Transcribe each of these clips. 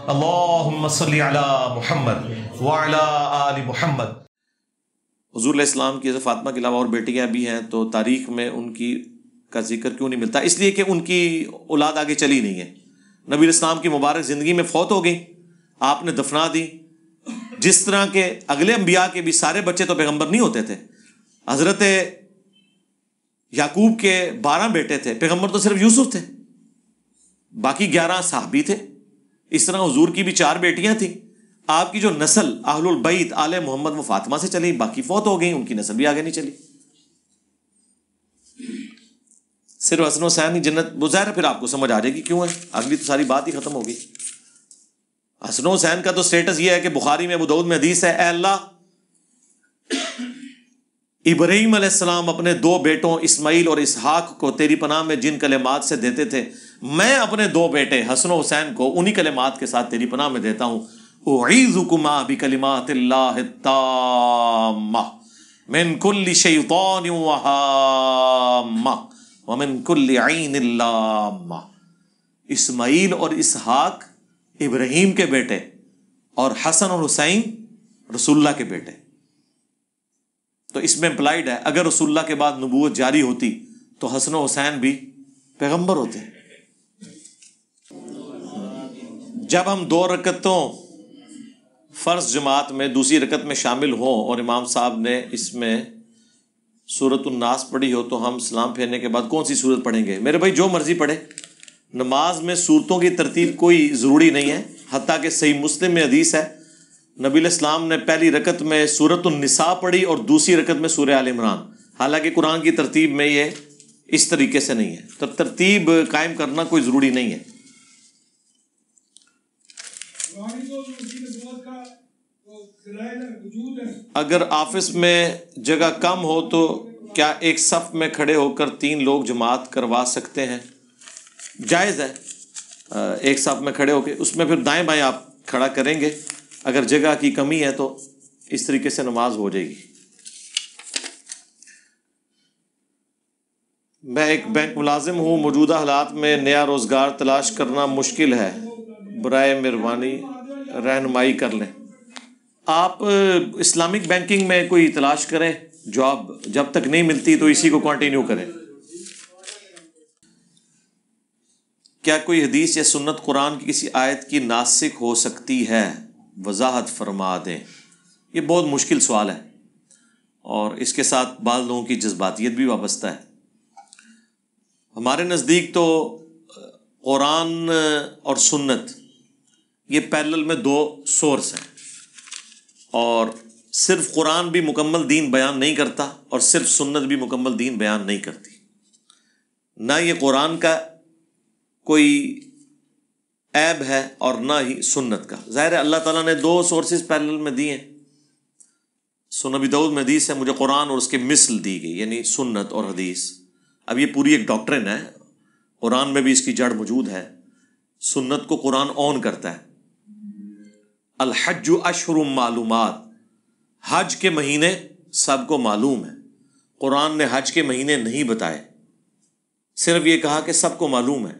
اللہم صلی علی محمد وعلی آل محمد۔ حضور علیہ السلام کی فاطمہ کے علاوہ اور بیٹیاں بھی ہیں، تو تاریخ میں ان کی کا ذکر کیوں نہیں ملتا؟ اس لیے کہ ان کی اولاد آگے چلی نہیں ہے۔ نبی علیہ السلام کی مبارک زندگی میں فوت ہو گئی، آپ نے دفنا دی۔ جس طرح کے اگلے انبیاء کے بھی سارے بچے تو پیغمبر نہیں ہوتے تھے۔ حضرت یعقوب کے 12 بیٹے تھے، پیغمبر تو صرف یوسف تھے، باقی 11 صحابی تھے۔ اس طرح حضور کی بھی 4 بیٹیاں تھیں۔ آپ کی جو نسل اہل البیت آل محمد وہ فاطمہ سے چلی، باقی فوت ہو گئی، ان کی نسل بھی آگے نہیں چلی۔ صرف حسن حسین کی جنت بظاہر ہے، پھر آپ کو سمجھ آ جائے گی کیوں ہے، اگلی تو ساری بات ہی ختم ہو گئی۔ حسن حسین کا تو سٹیٹس یہ ہے کہ بخاری میں ابو داؤد میں حدیث ہے، اے اللہ ابراہیم علیہ السلام اپنے 2 بیٹوں اسماعیل اور اسحاق کو تیری پناہ میں جن کلمات سے دیتے تھے، میں اپنے 2 بیٹے حسن و حسین کو انہی کلمات کے ساتھ تیری پناہ میں دیتا ہوں۔ اعیذکما بکلمات اللہ التامہ من کل شیطان وہامہ ومن کل عین لامہ۔ اسماعیل اور اسحاق ابراہیم کے بیٹے اور حسن اور حسین رسول اللہ کے بیٹے، تو اس میں امپلائڈ ہے اگر رسول اللہ کے بعد نبوت جاری ہوتی تو حسن و حسین بھی پیغمبر ہوتے۔ جب ہم 2 رکعتوں فرض جماعت میں دوسری رکعت میں شامل ہوں اور امام صاحب نے اس میں سورۃ الناس پڑھی ہو تو ہم سلام پھیرنے کے بعد کون سی سورت پڑھیں گے؟ میرے بھائی جو مرضی پڑھے، نماز میں صورتوں کی ترتیب کوئی ضروری نہیں ہے، حتیٰ کہ صحیح مسلم میں حدیث ہے نبی علیہ السلام نے پہلی رکعت میں سورۃ النساء پڑھی اور دوسری رکعت میں سورہ آل عمران، حالانکہ قرآن کی ترتیب میں یہ اس طریقے سے نہیں ہے، تو ترتیب قائم کرنا کوئی ضروری نہیں ہے۔ اگر آفس میں جگہ کم ہو تو کیا ایک صف میں کھڑے ہو کر 3 لوگ جماعت کروا سکتے ہیں؟ جائز ہے، ایک صف میں کھڑے ہو کے اس میں پھر دائیں بائیں آپ کھڑا کریں گے، اگر جگہ کی کمی ہے تو اس طریقے سے نماز ہو جائے گی۔ میں ایک بینک ملازم ہوں، موجودہ حالات میں نیا روزگار تلاش کرنا مشکل ہے، برائے مہربانی رہنمائی کر لیں۔ آپ اسلامک بینکنگ میں کوئی تلاش کریں جاب، جب تک نہیں ملتی تو اسی کو کنٹینیو کریں۔ کیا کوئی حدیث یا سنت قرآن کی کسی آیت کی ناسخ ہو سکتی ہے؟ وضاحت فرما دیں۔ یہ بہت مشکل سوال ہے اور اس کے ساتھ بعض لوگوں کی جذباتیت بھی وابستہ ہے۔ ہمارے نزدیک تو قرآن اور سنت یہ پیرلل میں 2 سورس ہیں، اور صرف قرآن بھی مکمل دین بیان نہیں کرتا اور صرف سنت بھی مکمل دین بیان نہیں کرتی۔ نہ یہ قرآن کا کوئی عیب ہے اور نہ ہی سنت کا۔ ظاہر ہے اللہ تعالیٰ نے 2 سورسز پیرلل میں دیے ہیں۔ سنن ابی داؤد میں حدیث ہے مجھے قرآن اور اس کے مثل دی گئی، یعنی سنت اور حدیث۔ اب یہ پوری ایک ڈاکٹرن ہے، قرآن میں بھی اس کی جڑ موجود ہے، سنت کو قرآن اون کرتا ہے۔ الحج اشہر معلومات، حج کے مہینے سب کو معلوم ہے، قرآن نے حج کے مہینے نہیں بتائے، صرف یہ کہا کہ سب کو معلوم ہے،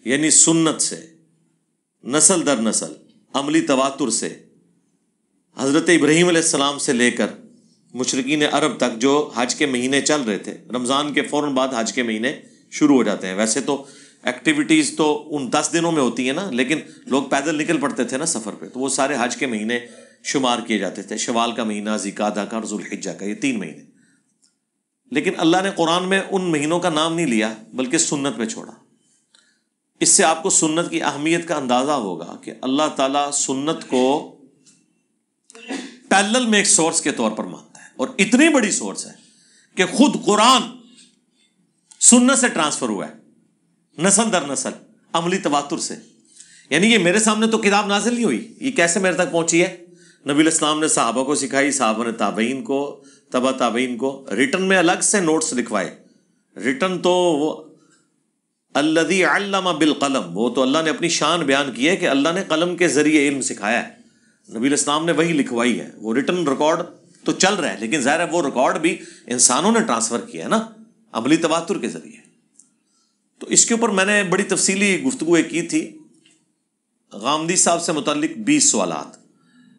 یعنی سنت سے نسل در نسل عملی تواتر سے حضرت ابراہیم علیہ السلام سے لے کر مشرکین عرب تک جو حج کے مہینے چل رہے تھے، رمضان کے فوراً بعد حج کے مہینے شروع ہو جاتے ہیں۔ ویسے تو ایکٹیویٹیز تو ان 10 دنوں میں ہوتی ہیں نا، لیکن لوگ پیدل نکل پڑتے تھے نا سفر پہ، تو وہ سارے حج کے مہینے شمار کیے جاتے تھے، شوال کا مہینہ، ذوالقعدہ کا اور ذوالحجہ کا، یہ 3 مہینے۔ لیکن اللہ نے قرآن میں ان مہینوں کا نام نہیں لیا بلکہ سنت میں چھوڑا۔ اس سے آپ کو سنت کی اہمیت کا اندازہ ہوگا کہ اللہ تعالیٰ سنت کو پیرلل میں ایک سورس کے طور پر مانتا ہے، اور اتنی بڑی سورس ہے کہ خود قرآن سنت سے ٹرانسفر ہوا ہے، نسل در نسل عملی تواتر سے۔ یعنی یہ میرے سامنے تو کتاب نازل نہیں ہوئی، یہ کیسے میرے تک پہنچی ہے؟ نبی علیہ السلام نے صحابہ کو سکھائی، صحابہ نے تابعین کو، تبع تابعین کو، ریٹن میں الگ سے نوٹس لکھوائے۔ ریٹن تو وہ الذی علم بالقلم، وہ تو اللہ نے اپنی شان بیان کی ہے کہ اللہ نے قلم کے ذریعے علم سکھایا ہے، نبی علیہ السلام نے وہی لکھوائی ہے۔ وہ ریٹن ریکارڈ تو چل رہا ہے، لیکن ظاہر ہے وہ ریکارڈ بھی انسانوں نے ٹرانسفر کیا ہے نا، عملی تواتر کے ذریعے۔ تو اس کے اوپر میں نے بڑی تفصیلی گفتگو کی تھی، غامدی صاحب سے متعلق 20 سوالات،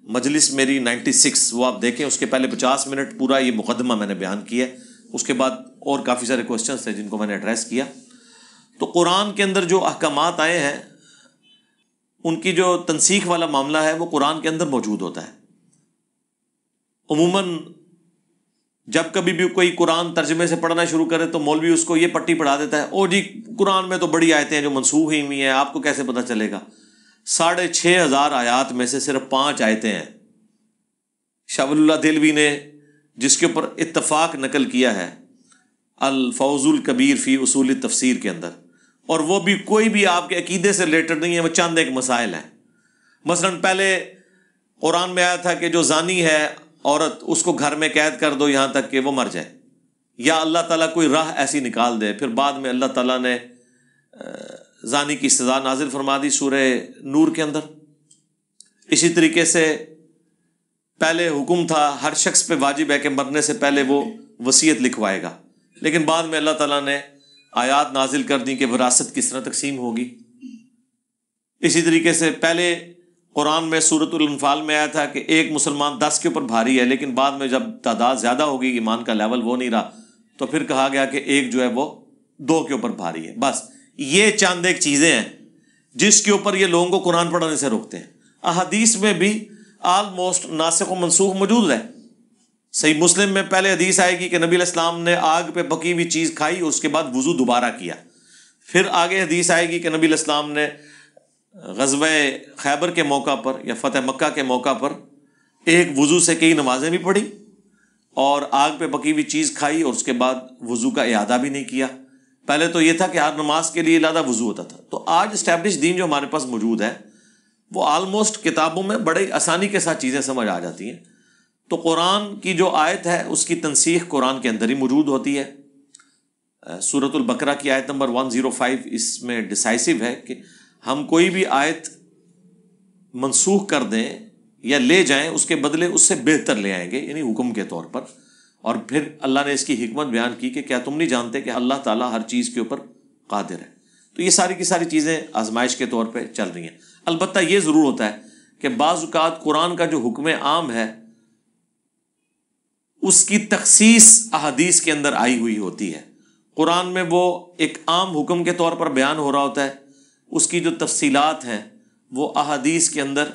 مجلس میری 96، وہ آپ دیکھیں، اس کے پہلے 50 منٹ پورا یہ مقدمہ میں نے بیان کیا، اس کے بعد اور کافی سارے کوسچنز تھے جن کو میں نے ایڈریس کیا۔ تو قرآن کے اندر جو احکامات آئے ہیں ان کی جو تنسیخ والا معاملہ ہے وہ قرآن کے اندر موجود ہوتا ہے۔ عموماً جب کبھی بھی کوئی قرآن ترجمے سے پڑھنا شروع کرے تو مولوی اس کو یہ پٹی پڑھا دیتا ہے، او جی قرآن میں تو بڑی آیتیں ہیں جو منسوخ ہوئی ہیں، آپ کو کیسے پتہ چلے گا؟ 6,500 آیات میں سے صرف 5 آیتیں ہیں۔ شاہ ولی اللہ دہلوی نے جس کے اوپر اتفاق نقل کیا ہے الفوز الکبیر فی اصول التفسیر کے اندر، اور وہ بھی کوئی بھی آپ کے عقیدے سے ریلیٹڈ نہیں ہے، وہ چند ایک مسائل ہیں۔ مثلاً پہلے قرآن میں آیا تھا کہ جو زانی ہے عورت اس کو گھر میں قید کر دو یہاں تک کہ وہ مر جائے، یا اللہ تعالیٰ کوئی راہ ایسی نکال دے۔ پھر بعد میں اللہ تعالیٰ نے زانی کی سزا نازل فرما دی سورہ نور کے اندر۔ اسی طریقے سے پہلے حکم تھا ہر شخص پہ واجب ہے کہ مرنے سے پہلے وہ وصیت لکھوائے گا، لیکن بعد میں اللہ تعالیٰ نے آیات نازل کر دی کہ وراثت کس طرح تقسیم ہوگی۔ اسی طریقے سے پہلے قرآن میں سورۃ الانفال میں آیا تھا کہ ایک مسلمان 10 کے اوپر بھاری ہے، لیکن بعد میں جب تعداد زیادہ ہوگی، ایمان کا لیول وہ نہیں رہا، تو پھر کہا گیا کہ ایک جو ہے وہ 2 کے اوپر بھاری ہے۔ بس یہ چند ایک چیزیں ہیں جس کے اوپر یہ لوگوں کو قرآن پڑھنے سے روکتے ہیں۔ احادیث میں بھی آلموسٹ ناسخ و منسوخ موجود ہے۔ صحیح مسلم میں پہلے حدیث آئے گی کہ نبی علیہ السلام نے آگ پہ پکی ہوئی چیز کھائی، اس کے بعد وضو دوبارہ کیا۔ پھر آگے حدیث آئے گی کہ نبی علیہ السلام نے غزوہ خیبر کے موقع پر یا فتح مکہ کے موقع پر ایک وضو سے کئی نمازیں بھی پڑھی اور آگ پہ پکی ہوئی چیز کھائی، اور اس کے بعد وضو کا اعادہ بھی نہیں کیا۔ پہلے تو یہ تھا کہ ہر نماز کے لیے علیحدہ وضو ہوتا تھا۔ تو آج اسٹیبلش دین جو ہمارے پاس موجود ہے وہ آلموسٹ کتابوں میں بڑے آسانی کے ساتھ چیزیں سمجھ آ جاتی ہیں۔ تو قرآن کی جو آیت ہے اس کی تنسیخ قرآن کے اندر ہی موجود ہوتی ہے۔ سورۃ البقرہ کی آیت نمبر 105 اس میں ڈیسائسو ہے کہ ہم کوئی بھی آیت منسوخ کر دیں یا لے جائیں، اس کے بدلے اس سے بہتر لے آئیں گے، یعنی حکم کے طور پر۔ اور پھر اللہ نے اس کی حکمت بیان کی کہ کیا تم نہیں جانتے کہ اللہ تعالیٰ ہر چیز کے اوپر قادر ہے۔ تو یہ ساری کی ساری چیزیں آزمائش کے طور پہ چل رہی ہیں۔ البتہ یہ ضرور ہوتا ہے کہ بعض اوقات قرآن کا جو حکم عام ہے اس کی تخصیص احادیث کے اندر آئی ہوئی ہوتی ہے۔ قرآن میں وہ ایک عام حکم کے طور پر بیان ہو رہا ہوتا ہے، اس کی جو تفصیلات ہیں وہ احادیث کے اندر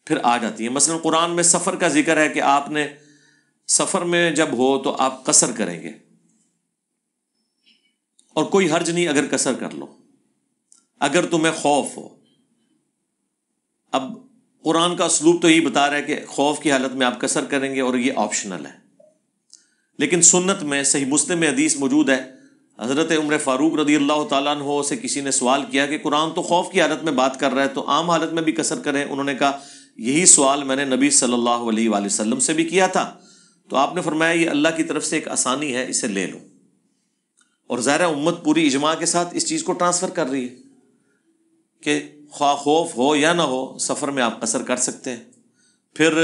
پھر آ جاتی ہیں۔ مثلا قرآن میں سفر کا ذکر ہے کہ آپ نے سفر میں جب ہو تو آپ قصر کریں گے، اور کوئی حرج نہیں اگر قصر کر لو اگر تمہیں خوف ہو۔ اب قرآن کا اسلوب تو یہی بتا رہا ہے کہ خوف کی حالت میں آپ قصر کریں گے اور یہ آپشنل ہے، لیکن سنت میں صحیح مسلم میں حدیث موجود ہے، حضرت عمر فاروق رضی اللہ تعالیٰ عنہ سے کسی نے سوال کیا کہ قرآن تو خوف کی حالت میں بات کر رہا ہے، تو عام حالت میں بھی قصر کریں؟ انہوں نے کہا یہی سوال میں نے نبی صلی اللہ علیہ وآلہ وسلم سے بھی کیا تھا، تو آپ نے فرمایا یہ اللہ کی طرف سے ایک آسانی ہے، اسے لے لو۔ اور ظاہر امت پوری اجماع کے ساتھ اس چیز کو ٹرانسفر کر رہی ہے کہ خواہ خوف ہو یا نہ ہو سفر میں آپ قصر کر سکتے ہیں۔ پھر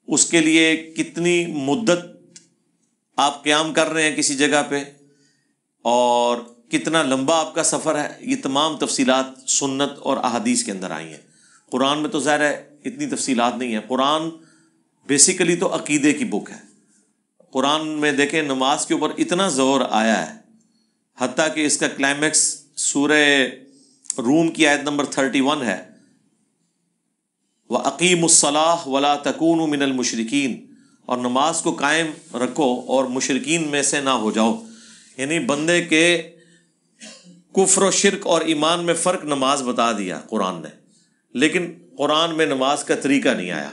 اس کے لیے کتنی مدت آپ قیام کر رہے ہیں کسی جگہ پہ اور کتنا لمبا آپ کا سفر ہے، یہ تمام تفصیلات سنت اور احادیث کے اندر آئی ہیں۔ قرآن میں تو ظاہر ہے اتنی تفصیلات نہیں ہیں۔ قرآن بیسیکلی تو عقیدے کی بک ہے۔ قرآن میں دیکھیں نماز کے اوپر اتنا زور آیا ہے، حتیٰ کہ اس کا کلائمیکس سورہ روم کی آیت نمبر 31 ہے، وَأَقِیمُوا الصَّلَاةَ وَلَا تَكُونُوا مِنَ الْمُشْرِكِينَ، اور نماز کو قائم رکھو اور مشرکین میں سے نہ ہو جاؤ۔ یعنی بندے کے کفر و شرک اور ایمان میں فرق نماز بتا دیا قرآن نے، لیکن قرآن میں نماز کا طریقہ نہیں آیا،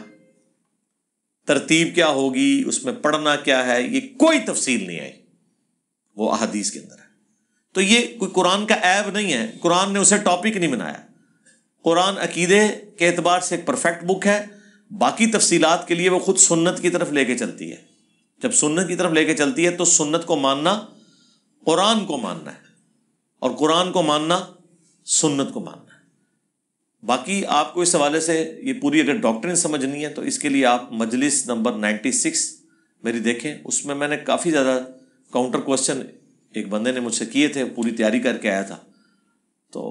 ترتیب کیا ہوگی، اس میں پڑھنا کیا ہے، یہ کوئی تفصیل نہیں آئی، وہ احادیث کے اندر ہے۔ تو یہ کوئی قرآن کا عیب نہیں ہے، قرآن نے اسے ٹاپک نہیں بنایا۔ قرآن عقیدے کے اعتبار سے ایک پرفیکٹ بک ہے، باقی تفصیلات کے لیے وہ خود سنت کی طرف لے کے چلتی ہے۔ جب سنت کی طرف لے کے چلتی ہے تو سنت کو ماننا قرآن کو ماننا ہے، اور قرآن کو ماننا سنت کو ماننا ہے۔ باقی آپ کو اس حوالے سے یہ پوری اگر ڈاکٹرن سمجھنی ہے تو اس کے لیے آپ مجلس نمبر 96 میری دیکھیں، اس میں میں نے کافی زیادہ کاؤنٹر کوسچن ایک بندے نے مجھ سے کیے تھے، پوری تیاری کر کے آیا تھا، تو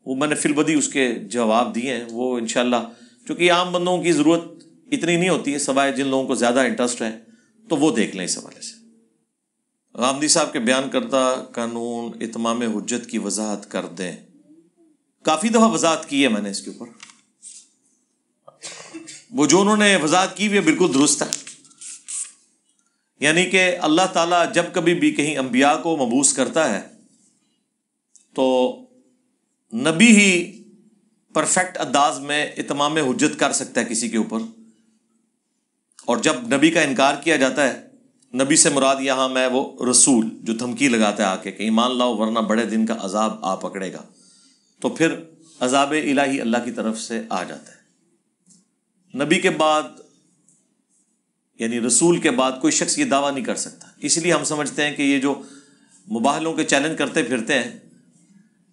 وہ میں نے فی البدی اس کے جواب دیے ہیں، وہ انشاءاللہ چونکہ عام بندوں کی ضرورت اتنی نہیں ہوتی ہے، سوائے جن لوگوں کو زیادہ انٹرسٹ ہے تو وہ دیکھ لیں اس حوالے سے۔ غامدی صاحب کے بیان کردہ قانون اتمام حجت کی وضاحت کر دیں۔ کافی دفعہ وضاحت کی ہے میں نے اس کے اوپر، وہ جو انہوں نے وضاحت کی ہوئی ہے بالکل درست ہے۔ یعنی کہ اللہ تعالیٰ جب کبھی بھی کہیں انبیاء کو مبعوث کرتا ہے تو نبی ہی پرفیکٹ انداز میں اتمام حجت کر سکتا ہے کسی کے اوپر، اور جب نبی کا انکار کیا جاتا ہے، نبی سے مراد یہاں میں وہ رسول جو دھمکی لگاتا ہے آ کے کہ ایمان لاؤ ورنہ بڑے دن کا عذاب آ پکڑے گا، تو پھر عذاب الہی اللہ کی طرف سے آ جاتا ہے۔ نبی کے بعد یعنی رسول کے بعد کوئی شخص یہ دعویٰ نہیں کر سکتا، اس لیے ہم سمجھتے ہیں کہ یہ جو مباہلوں کے چیلنج کرتے پھرتے ہیں،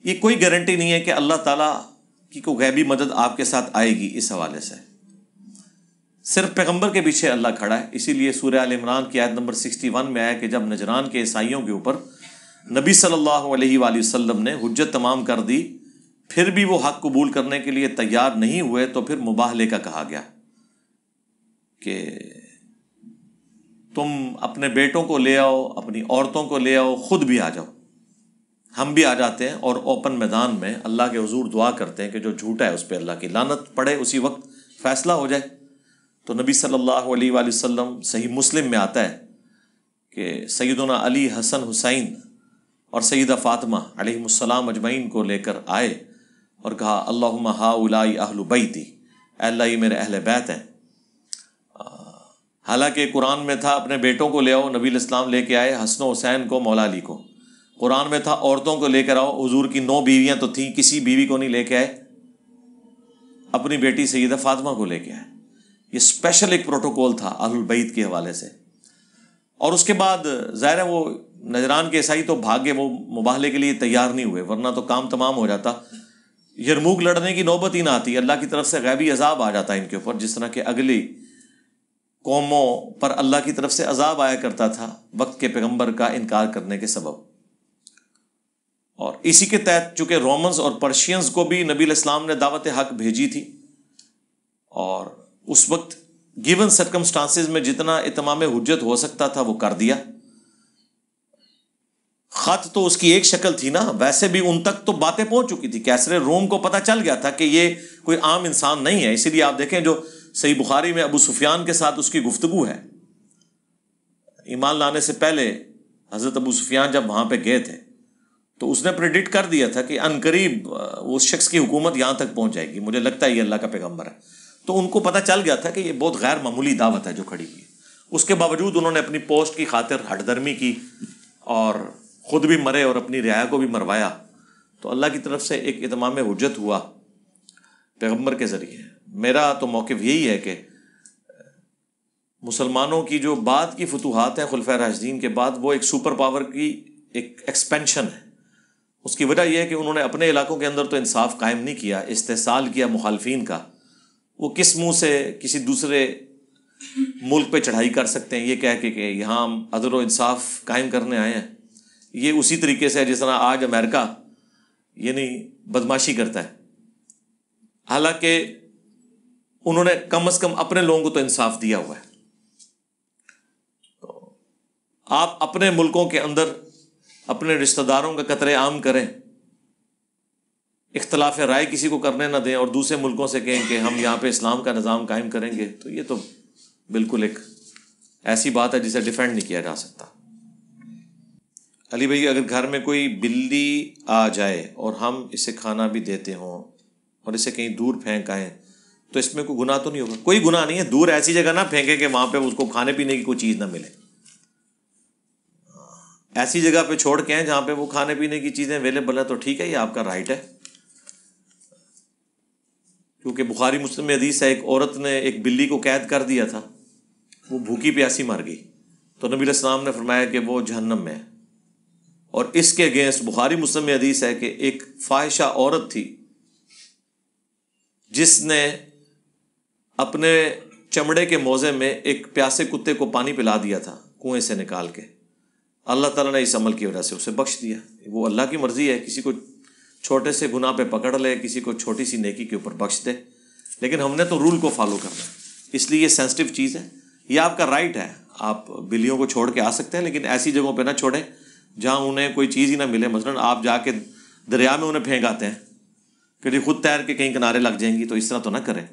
یہ کوئی گارنٹی نہیں ہے کہ اللہ تعالیٰ کی کوئی غیبی مدد آپ کے ساتھ آئے گی۔ اس حوالے سے صرف پیغمبر کے پیچھے اللہ کھڑا ہے، اسی لیے سورہ آل عمران کی آیت نمبر 61 میں آیا کہ جب نجران کے عیسائیوں کے اوپر نبی صلی اللہ علیہ وآلہ وسلم نے حجت تمام کر دی، پھر بھی وہ حق قبول کرنے کے لیے تیار نہیں ہوئے، تو پھر مباہلے کا کہا گیا کہ تم اپنے بیٹوں کو لے آؤ، اپنی عورتوں کو لے آؤ، خود بھی آ جاؤ، ہم بھی آ جاتے ہیں، اور اوپن میدان میں اللہ کے حضور دعا کرتے ہیں کہ جو جھوٹا ہے اس پہ اللہ کی لعنت پڑے، اسی وقت فیصلہ ہو جائے۔ تو نبی صلی اللہ علیہ وآلہ وسلم صحیح مسلم میں آتا ہے کہ سیدنا علی، حسن، حسین اور سیدہ فاطمہ علیہم السلام اجمعین کو لے کر آئے اور کہا اللہم ہؤلاء اہل بیتی، اے اللہ یہ میرے اہل بیت ہیں۔ حالانکہ قرآن میں تھا اپنے بیٹوں کو لے آؤ، نبی علیہ السلام لے کے آئے حسن و حسین کو، مولا علی کو۔ قرآن میں تھا عورتوں کو لے کر آؤ، حضور کی 9 بیویاں تو تھیں، کسی بیوی کو نہیں لے کے آئے، اپنی بیٹی سیدہ فاطمہ کو لے کے آئے۔ یہ اسپیشل ایک پروٹوکول تھا اہل البیت کے حوالے سے۔ اور اس کے بعد ظاہر ہے وہ نجران کے عیسائی تو بھاگے، وہ مباہلے کے لیے تیار نہیں ہوئے، ورنہ تو کام تمام ہو جاتا، یرموک لڑنے کی نوبت ہی نہ آتی، اللہ کی طرف سے غیبی عذاب آ جاتا ان کے اوپر، جس طرح کہ اگلی قوموں پر اللہ کی طرف سے عذاب آیا کرتا تھا وقت کے پیغمبر کا انکار کرنے کے سبب۔ اور اسی کے تحت چونکہ رومنز اور پرشینز کو بھی نبی علیہ السلام نے دعوت حق بھیجی تھی، اور اس وقت گیون سرکمسٹانسز میں جتنا اتمام حجت ہو سکتا تھا وہ کر دیا۔ خط تو اس کی ایک شکل تھی نا، ویسے بھی ان تک تو باتیں پہنچ چکی تھی، کیسر روم کو پتہ چل گیا تھا کہ یہ کوئی عام انسان نہیں ہے۔ اسی لیے آپ دیکھیں جو صحیح بخاری میں ابو سفیان کے ساتھ اس کی گفتگو ہے، ایمان لانے سے پہلے حضرت ابو سفیان جب وہاں پہ گئے تھے تو اس نے پریڈکٹ کر دیا تھا کہ عنقریب اس شخص کی حکومت یہاں تک پہنچ جائے گی، مجھے لگتا ہے یہ اللہ کا پیغمبر ہے۔ تو ان کو پتہ چل گیا تھا کہ یہ بہت غیر معمولی دعوت ہے جو کھڑی ہوئی ہے۔ اس کے باوجود انہوں نے اپنی پوسٹ کی خاطر ہٹ درمی کی اور خود بھی مرے اور اپنی رعایا کو بھی مروایا۔ تو اللہ کی طرف سے ایک اتمام حجت ہوا پیغمبر کے ذریعے۔ میرا تو موقف یہی ہے کہ مسلمانوں کی جو بعد کی فتوحات ہیں خلفائے راشدین کے بعد، وہ ایک سپر پاور کی ایک ایکسپینشن ہے۔ اس کی وجہ یہ ہے کہ انہوں نے اپنے علاقوں کے اندر تو انصاف قائم نہیں کیا، استحصال کیا مخالفین کا۔ وہ کس منہ سے کسی دوسرے ملک پہ چڑھائی کر سکتے ہیں یہ کہہ کے کہ یہاں ہم عدل و انصاف قائم کرنے آئے ہیں؟ یہ اسی طریقے سے ہے جس طرح آج امریکہ یعنی بدماشی کرتا ہے، حالانکہ انہوں نے کم از کم اپنے لوگوں کو تو انصاف دیا ہوا ہے۔ تو آپ اپنے ملکوں کے اندر اپنے رشتہ داروں کا قتل عام کریں، اختلاف رائے کسی کو کرنے نہ دیں، اور دوسرے ملکوں سے کہیں کہ ہم یہاں پہ اسلام کا نظام قائم کریں گے، تو یہ تو بالکل ایک ایسی بات ہے جسے ڈیفینڈ نہیں کیا جا سکتا۔ علی بھائی، اگر گھر میں کوئی بلی آ جائے اور ہم اسے کھانا بھی دیتے ہوں اور اسے کہیں دور پھینک آئیں تو اس میں کوئی گناہ تو نہیں ہوگا؟ کوئی گناہ نہیں ہے، دور ایسی جگہ نہ پھینکیں کہ وہاں پہ اس کو کھانے پینے کی کوئی چیز نہ ملے۔ ایسی جگہ پہ چھوڑ کے ہیں جہاں پہ وہ کھانے پینے کی چیزیں اویلیبل ہیں تو ٹھیک ہے، یہ آپ کا رائٹ ہے۔ کیونکہ بخاری مسلم میں حدیث ہے، ایک عورت نے ایک بلی کو قید کر دیا تھا، وہ بھوکی پیاسی مر گئی، تو نبی علیہ السلام نے فرمایا کہ وہ جہنم میں ہے۔ اور اس کے اگینسٹ بخاری مسلم میں حدیث ہے کہ ایک فاحشہ عورت تھی جس نے اپنے چمڑے کے موزے میں ایک پیاسے کتے کو پانی پلا دیا تھا کنویں سے نکال کے، اللہ تعالیٰ نے اس عمل کی وجہ سے اسے بخش دیا۔ وہ اللہ کی مرضی ہے، کسی کو چھوٹے سے گناہ پہ پکڑ لے، کسی کو چھوٹی سی نیکی کے اوپر بخش دے، لیکن ہم نے تو رول کو فالو کرنا ہے. اس لیے یہ سینسٹیو چیز ہے. یہ آپ کا رائٹ ہے، آپ بلیوں کو چھوڑ کے آ سکتے ہیں، لیکن ایسی جگہوں پہ نہ چھوڑیں جہاں انہیں کوئی چیز ہی نہ ملے. مثلاً آپ جا کے دریا میں انہیں پھینک آتے ہیں کہ خود تیر کے کہیں کنارے لگ جائیں گی، تو اس طرح تو نہ کریں.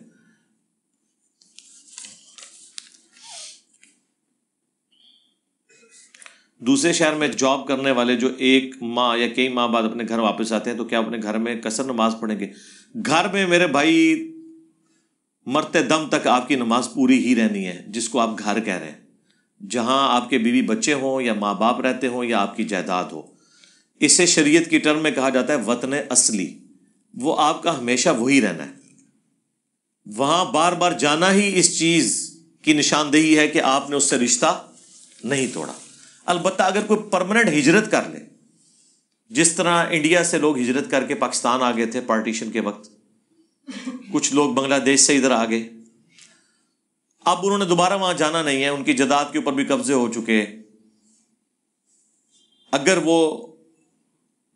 دوسرے شہر میں جاب کرنے والے جو ایک ماہ یا کئی ماہ بعد اپنے گھر واپس آتے ہیں تو کیا اپنے گھر میں قصر نماز پڑھیں گے؟ گھر میں میرے بھائی مرتے دم تک آپ کی نماز پوری ہی رہنی ہے، جس کو آپ گھر کہہ رہے ہیں، جہاں آپ کے بیوی بچے ہوں یا ماں باپ رہتے ہوں یا آپ کی جائیداد ہو. اسے شریعت کی ٹرم میں کہا جاتا ہے وطن اصلی. وہ آپ کا ہمیشہ وہی رہنا ہے. وہاں بار بار جانا ہی اس چیز کی نشاندہی ہے کہ آپ نے اس سے رشتہ نہیں توڑا. البتہ اگر کوئی پرماننٹ ہجرت کر لے، جس طرح انڈیا سے لوگ ہجرت کر کے پاکستان آ گئے تھے پارٹیشن کے وقت، کچھ لوگ بنگلہ دیش سے ادھر آ گئے، اب انہوں نے دوبارہ وہاں جانا نہیں ہے، ان کی جائیداد کے اوپر بھی قبضے ہو چکے. اگر وہ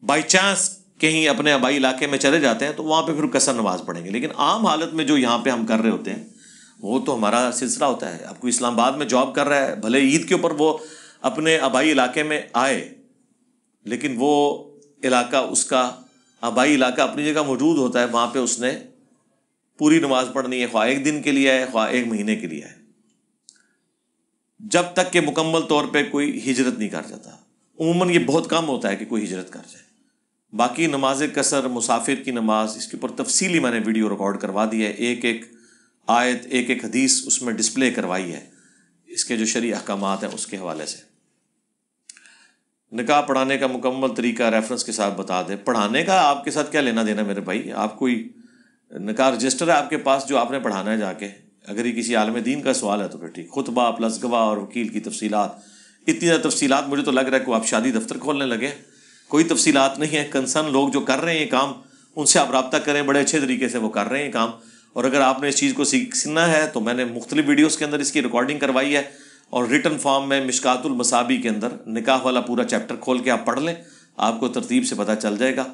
بائی چانس کہیں اپنے آبائی علاقے میں چلے جاتے ہیں تو وہاں پہ پھر قصر نماز پڑھیں گے. لیکن عام حالت میں جو یہاں پہ ہم کر رہے ہوتے ہیں وہ تو ہمارا سلسلہ ہوتا ہے. اب کوئی اسلام آباد میں جاب کر رہا ہے، بھلے عید کے اوپر وہ اپنے آبائی علاقے میں آئے، لیکن وہ علاقہ، اس کا آبائی علاقہ اپنی جگہ موجود ہوتا ہے، وہاں پہ اس نے پوری نماز پڑھنی ہے، خواہ ایک دن کے لیے ہے خواہ ایک مہینے کے لیے ہے، جب تک کہ مکمل طور پہ کوئی ہجرت نہیں کر جاتا. عموماً یہ بہت کم ہوتا ہے کہ کوئی ہجرت کر جائے. باقی نماز قصر، مسافر کی نماز، اس کے اوپر تفصیلی میں نے ویڈیو ریکارڈ کروا دی ہے، ایک ایک آیت، ایک ایک حدیث اس میں ڈسپلے کروائی ہے، اس کے جو شرعی احکامات ہیں اس کے حوالے سے. نکاح پڑھانے کا مکمل طریقہ ریفرنس کے ساتھ بتا دیں. پڑھانے کا آپ کے ساتھ کیا لینا دینا میرے بھائی؟ آپ کوئی نکاح رجسٹر ہے آپ کے پاس جو آپ نے پڑھانا ہے جا کے؟ اگر یہ کسی عالم دین کا سوال ہے تو پھر ٹھیک. خطبہ پلس گواہ اور وکیل کی تفصیلات، اتنی زیادہ تفصیلات مجھے تو لگ رہا ہے کہ آپ شادی دفتر کھولنے لگے. کوئی تفصیلات نہیں ہے. کنسرن لوگ جو کر رہے ہیں یہ کام، ان سے آپ رابطہ کریں، بڑے اچھے طریقے سے وہ کر رہے ہیں یہ کام. اور اگر آپ نے اس چیز کو سیکھنا ہے تو میں نے مختلف ویڈیوز کے اندر اس کی ریکارڈنگ کروائی ہے، اور ریٹن فارم میں مشکات المصابی کے اندر نکاح والا پورا چیپٹر کھول کے آپ پڑھ لیں، آپ کو ترتیب سے پتہ چل جائے گا.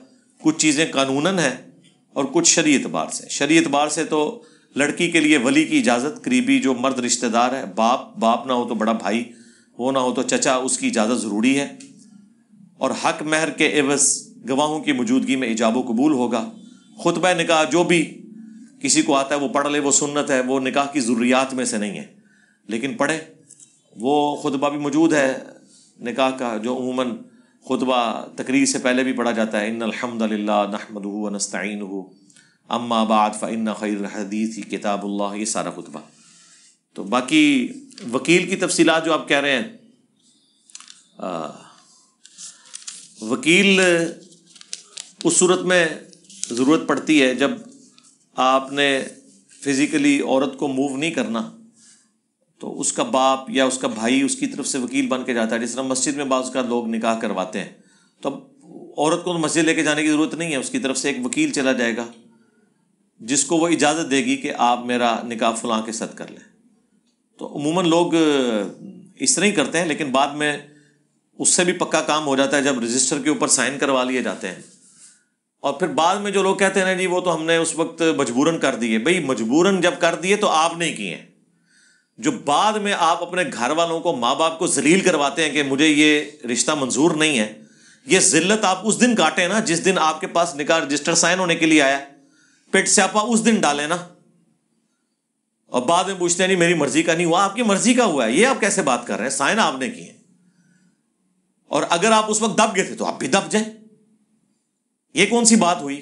کچھ چیزیں قانوناً ہیں اور کچھ شرعی اعتبار سے. شرعی اعتبار سے تو لڑکی کے لیے ولی کی اجازت، قریبی جو مرد رشتہ دار ہے، باپ نہ ہو تو بڑا بھائی، وہ نہ ہو تو چچا، اس کی اجازت ضروری ہے. اور حق مہر کے عوض گواہوں کی موجودگی میں ایجاب و قبول ہوگا. خطبہ نکاح جو بھی کسی کو آتا ہے وہ پڑھ لے، وہ سنت ہے، وہ نکاح کی ضروریات میں سے نہیں ہے، لیکن پڑھے. وہ خطبہ بھی موجود ہے نکاح کا، جو عموماً خطبہ تقریر سے پہلے بھی پڑھا جاتا ہے. ان الحمد للہ نحمدہ ونستعینہ اما بعد فان خیر الحدیث کتاب اللہ، یہ سارا خطبہ. تو باقی وکیل کی تفصیلات جو آپ کہہ رہے ہیں، وکیل اس صورت میں ضرورت پڑتی ہے جب آپ نے فزیکلی عورت کو موو نہیں کرنا، تو اس کا باپ یا اس کا بھائی اس کی طرف سے وکیل بن کے جاتا ہے. جس طرح مسجد میں بعض کا لوگ نکاح کرواتے ہیں، تو اب عورت کو مسجد لے کے جانے کی ضرورت نہیں ہے، اس کی طرف سے ایک وکیل چلا جائے گا جس کو وہ اجازت دے گی کہ آپ میرا نکاح فلاں کے ساتھ کر لیں. تو عموماً لوگ اس طرح ہی کرتے ہیں، لیکن بعد میں اس سے بھی پکا کام ہو جاتا ہے جب رجسٹر کے اوپر سائن کروا لیے جاتے ہیں. اور پھر بعد میں جو لوگ کہتے ہیں نا جی وہ تو ہم نے اس وقت مجبوراً کر دیے. بھئی مجبوراً جب کر دیے تو آپ نے کیے ہیں. جو بعد میں آپ اپنے گھر والوں کو، ماں باپ کو ذلیل کرواتے ہیں کہ مجھے یہ رشتہ منظور نہیں ہے، یہ ذلت آپ اس دن کاٹیں نا جس دن آپ کے پاس نکاح رجسٹر سائن ہونے کے لیے آیا. پیٹ سیاپا اس دن ڈالیں نا، اور بعد میں پوچھتے ہیں نہیں میری مرضی کا نہیں ہوا. آپ کی مرضی کا ہوا ہے، یہ آپ کیسے بات کر رہے ہیں؟ سائن آپ نے کیے ہیں. اور اگر آپ اس وقت دب گئے تھے تو آپ بھی دب جائیں. یہ کون سی بات ہوئی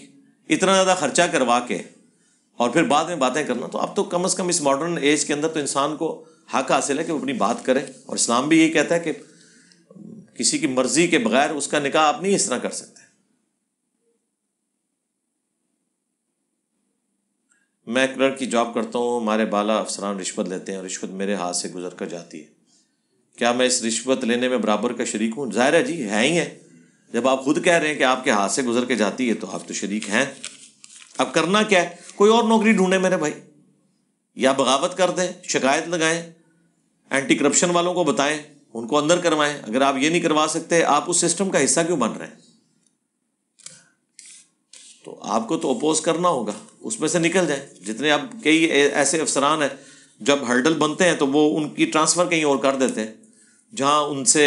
اتنا زیادہ خرچہ کروا کے اور پھر بعد میں باتیں کرنا؟ تو اب تو کم از کم اس ماڈرن ایج کے اندر تو انسان کو حق حاصل ہے کہ وہ اپنی بات کرے. اور اسلام بھی یہی کہتا ہے کہ کسی کی مرضی کے بغیر اس کا نکاح آپ نہیں اس طرح کر سکتے. میں کلرک کی جاب کرتا ہوں، ہمارے بالا افسران رشوت لیتے ہیں اور رشوت میرے ہاتھ سے گزر کر جاتی ہے. کیا میں اس رشوت لینے میں برابر کا شریک ہوں؟ ظاہر ہے جی، ہے ہی ہے. جب آپ خود کہہ رہے ہیں کہ آپ کے ہاتھ سے گزر کے جاتی ہے تو آپ تو شریک ہیں. اب کرنا کیا ہے؟ کوئی اور نوکری ڈھونڈے میرے بھائی، یا بغاوت کر دیں، شکایت لگائیں، اینٹی کرپشن والوں کو بتائیں، ان کو اندر کروائیں. اگر آپ یہ نہیں کروا سکتے، آپ اس سسٹم کا حصہ کیوں بن رہے ہیں؟ تو آپ کو تو اپوز کرنا ہوگا، اس میں سے نکل جائیں. جتنے اب کئی ایسے افسران ہیں جب ہرڈل بنتے ہیں تو وہ ان کی ٹرانسفر کہیں اور کر دیتے ہیں، جہاں ان سے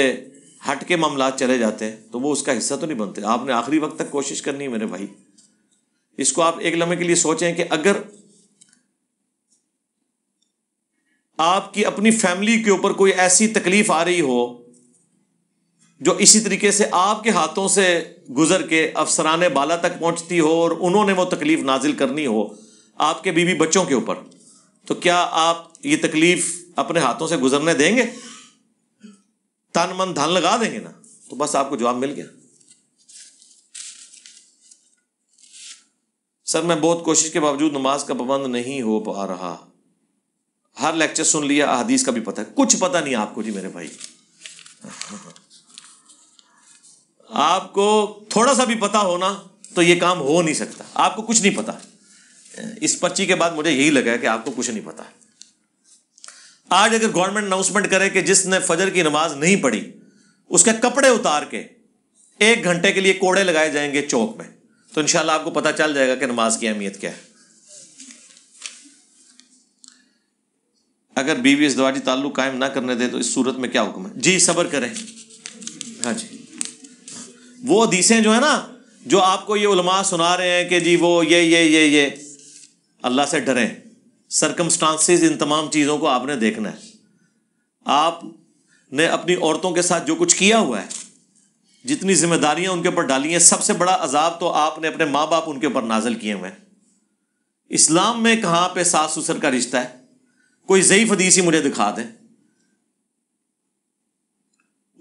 ہٹ کے معاملات چلے جاتے ہیں تو وہ اس کا حصہ تو نہیں بنتے. آپ نے آخری وقت تک کوشش کرنی ہے میرے بھائی. اس کو آپ ایک لمحے کے لیے سوچیں کہ اگر آپ کی اپنی فیملی کے اوپر کوئی ایسی تکلیف آ رہی ہو جو اسی طریقے سے آپ کے ہاتھوں سے گزر کے افسران بالا تک پہنچتی ہو اور انہوں نے وہ تکلیف نازل کرنی ہو آپ کے بیوی بچوں کے اوپر، تو کیا آپ یہ تکلیف اپنے ہاتھوں سے گزرنے دیں گے؟ تن من دھن لگا دیں گے نا؟ تو بس آپ کو جواب مل گیا. سر میں بہت کوشش کے باوجود نماز کا پابند نہیں ہو پا رہا، ہر لیکچر سن لیا، احادیث کا بھی پتہ ہے، کچھ پتہ نہیں آپ کو. جی میرے بھائی آپ کو تھوڑا سا بھی پتہ ہونا تو یہ کام ہو نہیں سکتا. آپ کو کچھ نہیں پتا. اس پرچی کے بعد مجھے یہی لگا کہ آپ کو کچھ نہیں پتا. آج اگر گورنمنٹ اناؤنسمنٹ کرے کہ جس نے فجر کی نماز نہیں پڑھی اس کے کپڑے اتار کے 1 گھنٹے کے لیے کوڑے لگائے جائیں گے چوک میں، تو انشاءاللہ آپ کو پتہ چل جائے گا کہ نماز کی اہمیت کیا ہے. اگر بیوی ازدواجی تعلق قائم نہ کرنے دے تو اس صورت میں کیا حکم ہے؟ جی صبر کریں. ہاں جی، وہ حدیثیں جو ہے نا جو آپ کو یہ علماء سنا رہے ہیں کہ جی وہ یہ اللہ سے ڈریں. سرکمسٹانسز، ان تمام چیزوں کو آپ نے دیکھنا ہے. آپ نے اپنی عورتوں کے ساتھ جو کچھ کیا ہوا ہے، جتنی ذمہ داریاں ان کے اوپر ڈالی ہیں، سب سے بڑا عذاب تو آپ نے اپنے ماں باپ ان کے اوپر نازل کیے ہوئے ہیں. اسلام میں کہاں پہ ساس سسر کا رشتہ ہے؟ کوئی ضعیف حدیث ہی مجھے دکھا دیں.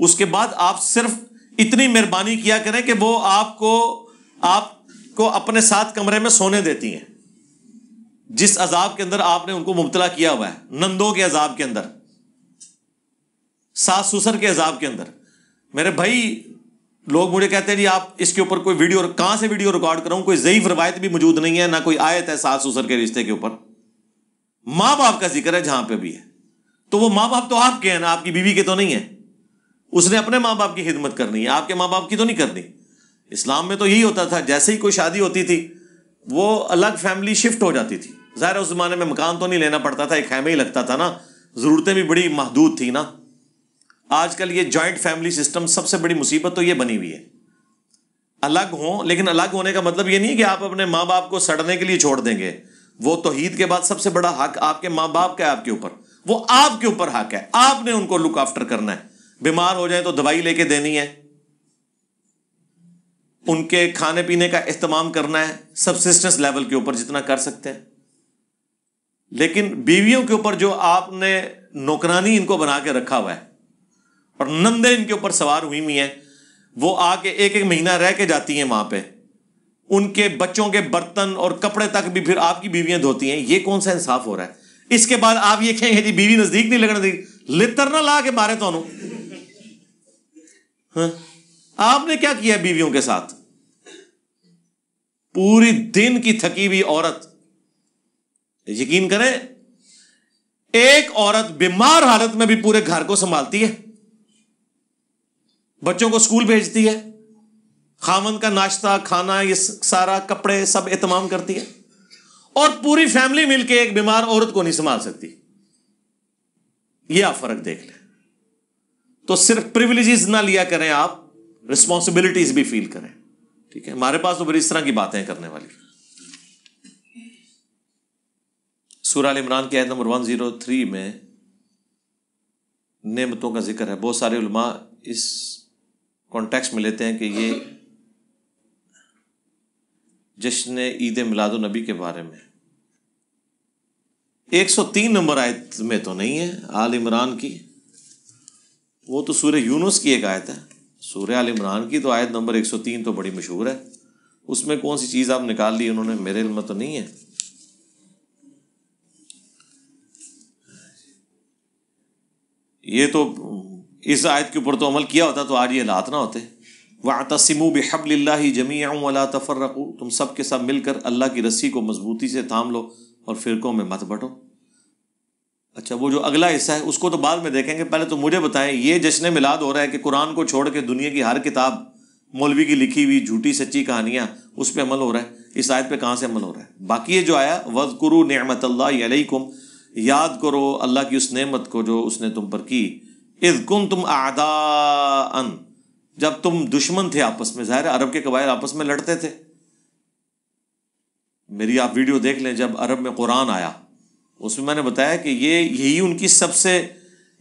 اس کے بعد آپ صرف اتنی مہربانی کیا کریں کہ وہ آپ کو اپنے ساتھ کمرے میں سونے دیتی ہیں. جس عذاب کے اندر آپ نے ان کو مبتلا کیا ہوا ہے، نندوں کے عذاب کے اندر، ساس سسر کے عذاب کے اندر. میرے بھائی لوگ مجھے کہتے ہیں جی آپ اس کے اوپر کوئی ویڈیو، کہاں سے ویڈیو ریکارڈ کروں؟ کوئی ضعیف روایت بھی موجود نہیں ہے، نہ کوئی آیت ہے ساس سسر کے رشتے کے اوپر. ماں باپ کا ذکر ہے جہاں پہ بھی ہے، تو وہ ماں باپ تو آپ کے ہیں نا، آپ کی بیوی کے تو نہیں ہیں. اس نے اپنے ماں باپ کی خدمت کرنی ہے، آپ کے ماں باپ کی تو نہیں کرنی. اسلام میں تو یہی ہوتا تھا، جیسے ہی کوئی شادی ہوتی تھی وہ الگ فیملی شفٹ ہو جاتی تھی. ظاہر اس زمانے میں مکان تو نہیں لینا پڑتا تھا، ایک خیمہ ہی لگتا تھا نا، ضرورتیں بھی بڑی محدود تھی نا. آج کل یہ جوائنٹ فیملی سسٹم، سب سے بڑی مصیبت تو یہ بنی ہوئی ہے. الگ ہوں، لیکن الگ ہونے کا مطلب یہ نہیں کہ آپ اپنے ماں باپ کو سڑنے کے لیے چھوڑ دیں گے. وہ توحید کے بعد سب سے بڑا حق آپ کے ماں باپ کا ہے آپ کے اوپر. وہ آپ کے اوپر حق ہے، آپ نے ان کو لک آفٹر کرنا ہے. بیمار ہو جائیں تو دوائی لے کے دینی ہے، ان کے کھانے پینے کا اہتمام کرنا ہے سبسسٹنس لیول کے اوپر جتنا کر سکتے ہیں. لیکن بیویوں کے اوپر جو آپ نے نوکرانی ان کو بنا کے رکھا ہوا ہے اور نندے ان کے اوپر سوار ہوئی ہوئی ہیں، وہ آ کے 1 مہینہ رہ کے جاتی ہیں وہاں پہ، ان کے بچوں کے برتن اور کپڑے تک بھی پھر آپ کی بیویاں دھوتی ہیں. یہ کون سا انصاف ہو رہا ہے؟ اس کے بعد آپ یہ کہیں گے جی بیوی نزدیک نہیں لگنے دی، لتر نہ لا کے مارے تو آپ نے کیا کیا بیویوں کے ساتھ؟ پوری دن کی تھکی ہوئی عورت، یقین کریں ایک عورت بیمار حالت میں بھی پورے گھر کو سنبھالتی ہے، بچوں کو اسکول بھیجتی ہے، خاوند کا ناشتہ کھانا یہ سارا کپڑے سب اہتمام کرتی ہے، اور پوری فیملی مل کے ایک بیمار عورت کو نہیں سنبھال سکتی. یہ آپ فرق دیکھ لیں. تو صرف پریویلیجز نہ لیا کریں، آپ رسپانسبلٹیز بھی فیل کریں. ٹھیک ہے، ہمارے پاس تو بڑی اس طرح کی باتیں کرنے والی. سورہ ال عمران کی آیت نمبر 103 میں نعمتوں کا ذکر ہے. بہت سارے علماء اس کانٹیکسٹ میں لیتے ہیں کہ یہ جشن عید میلاد النبی کے بارے میں. 103 نمبر آیت میں تو نہیں ہے آل عمران کی، وہ تو سورہ یونس کی ایک آیت ہے. سورہ آل عمران کی تو آیت نمبر 103 تو بڑی مشہور ہے، اس میں کون سی چیز آپ نکال لی انہوں نے؟ میرے علم میں تو نہیں ہے. یہ تو اس آیت کے اوپر تو عمل کیا ہوتا تو آج یہ حالات نہ ہوتے. وَاعْتَصِمُوا بِحَبْلِ اللَّهِ جَمِيعًا وَلَا تَفَرَّقُوا، تم سب کے سب مل کر اللہ کی رسی کو مضبوطی سے تھام لو اور فرقوں میں مت بٹو. اچھا وہ جو اگلا حصہ ہے اس کو تو بعد میں دیکھیں گے، پہلے تو مجھے بتائیں یہ جشن میلاد ہو رہا ہے کہ قرآن کو چھوڑ کے دنیا کی ہر کتاب، مولوی کی لکھی ہوئی جھوٹی سچی کہانیاں، اس پہ عمل ہو رہا ہے. اس آیت پہ کہاں سے عمل ہو رہا ہے؟ باقی یہ جو آیا وَاذْكُرُوا نِعْمَتَ اللَّهِ عَلَيْكُمْ، یاد کرو اللہ کی اس نعمت کو جو اس نے تم پر کی، اذ کنتم اعداء، جب تم دشمن تھے آپس میں. ظاہر ہے عرب کے قبائل آپس میں لڑتے تھے. میری آپ ویڈیو دیکھ لیں، جب عرب میں قرآن آیا اس میں نے بتایا کہ یہی ان کی سب سے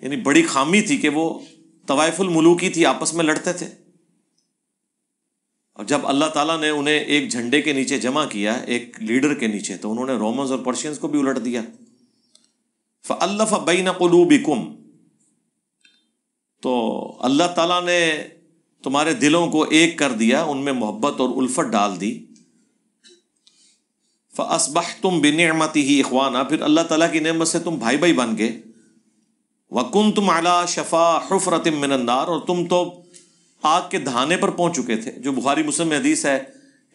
یعنی بڑی خامی تھی کہ وہ طوائف الملوکی تھی، آپس میں لڑتے تھے. اور جب اللہ تعالیٰ نے انہیں ایک جھنڈے کے نیچے جمع کیا، ایک لیڈر کے نیچے، تو انہوں نے رومنز اور پرشینز کو بھی الٹ دیا. فَأَلَّفَ بَيْنَ قُلُوبِكُمْ، تو اللہ تعالیٰ نے تمہارے دلوں کو ایک کر دیا، ان میں محبت اور الفت ڈال دی. فَأَصْبَحْتُمْ بِنِعْمَتِهِ إِخْوَانًا، پھر اللہ تعالیٰ کی نعمت سے تم بھائی بھائی بن گئے. وَكُنْتُمْ عَلَى شَفَا حُفْرَةٍ مِّنَ النَّارِ، اور تم تو آگ کے دہانے پر پہنچ چکے تھے. جو بخاری مسلم میں حدیث ہے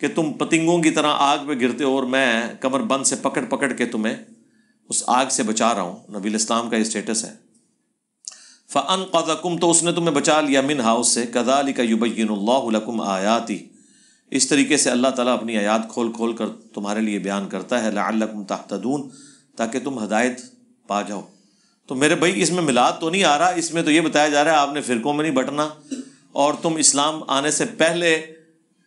کہ تم پتنگوں کی طرح آگ پہ گرتے ہو، اور میں کمر بند سے پکڑ پکڑ کے تمہیں اس آگ سے بچا رہا ہوں. نبی الاسلام کا یہ سٹیٹس ہے. فَأَنْقَذَكُمْ، تو اس نے تمہیں بچا لیا، مِنْهَا، اس سے. كَذَلِكَ يُبَيِّنُ اللَّهُ لَكُمْ آيَاتِهِ، اس طریقے سے اللہ تعالیٰ اپنی آیات کھول کھول کر تمہارے لیے بیان کرتا ہے. لَعَلَّكُمْ تَهْتَدُونَ، تاکہ تم ہدایت پا جاؤ. تو میرے بھائی اس میں میلاد تو نہیں آ رہا، اس میں تو یہ بتایا جا رہا ہے آپ نے فرقوں میں نہیں بٹنا، اور تم اسلام آنے سے پہلے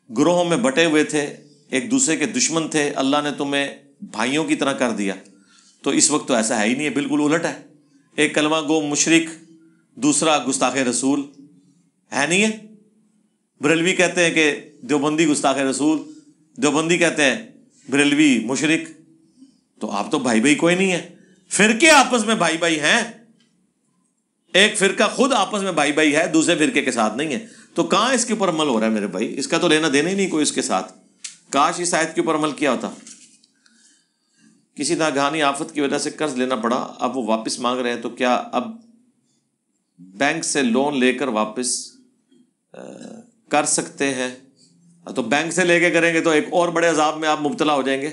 گروہوں میں بٹے ہوئے تھے، ایک دوسرے کے دشمن تھے، اللہ نے تمہیں بھائیوں کی طرح کر دیا. تو اس وقت تو ایسا ہے ہی نہیں ہے، بالکل الٹ ہے. ایک کلمہ گو مشرک، دوسرا گستاخ رسول، ہے نہیں ہے. بریلوی کہتے ہیں کہ دیوبندی گستاخ رسول، دیوبندی کہتے ہیں بریلوی مشرک. تو آپ تو بھائی بھائی کوئی نہیں ہے. فرقے آپس میں بھائی بھائی ہیں، ایک فرقہ خود آپس میں بھائی بھائی ہے، دوسرے فرقے کے ساتھ نہیں ہے. تو کہاں اس کے اوپر عمل ہو رہا ہے میرے بھائی؟ اس کا تو لینا دینا ہی نہیں کوئی اس کے ساتھ. کاش اس آیت کے اوپر عمل کیا ہوتا. کسی ناگہانی آفت کی وجہ سے قرض لینا پڑا، اب وہ واپس مانگ رہے ہیں، تو کیا اب بینک سے لون لے کر واپس کر سکتے ہیں؟ تو بینک سے لے کے کریں گے تو ایک اور بڑے عذاب میں آپ مبتلا ہو جائیں گے.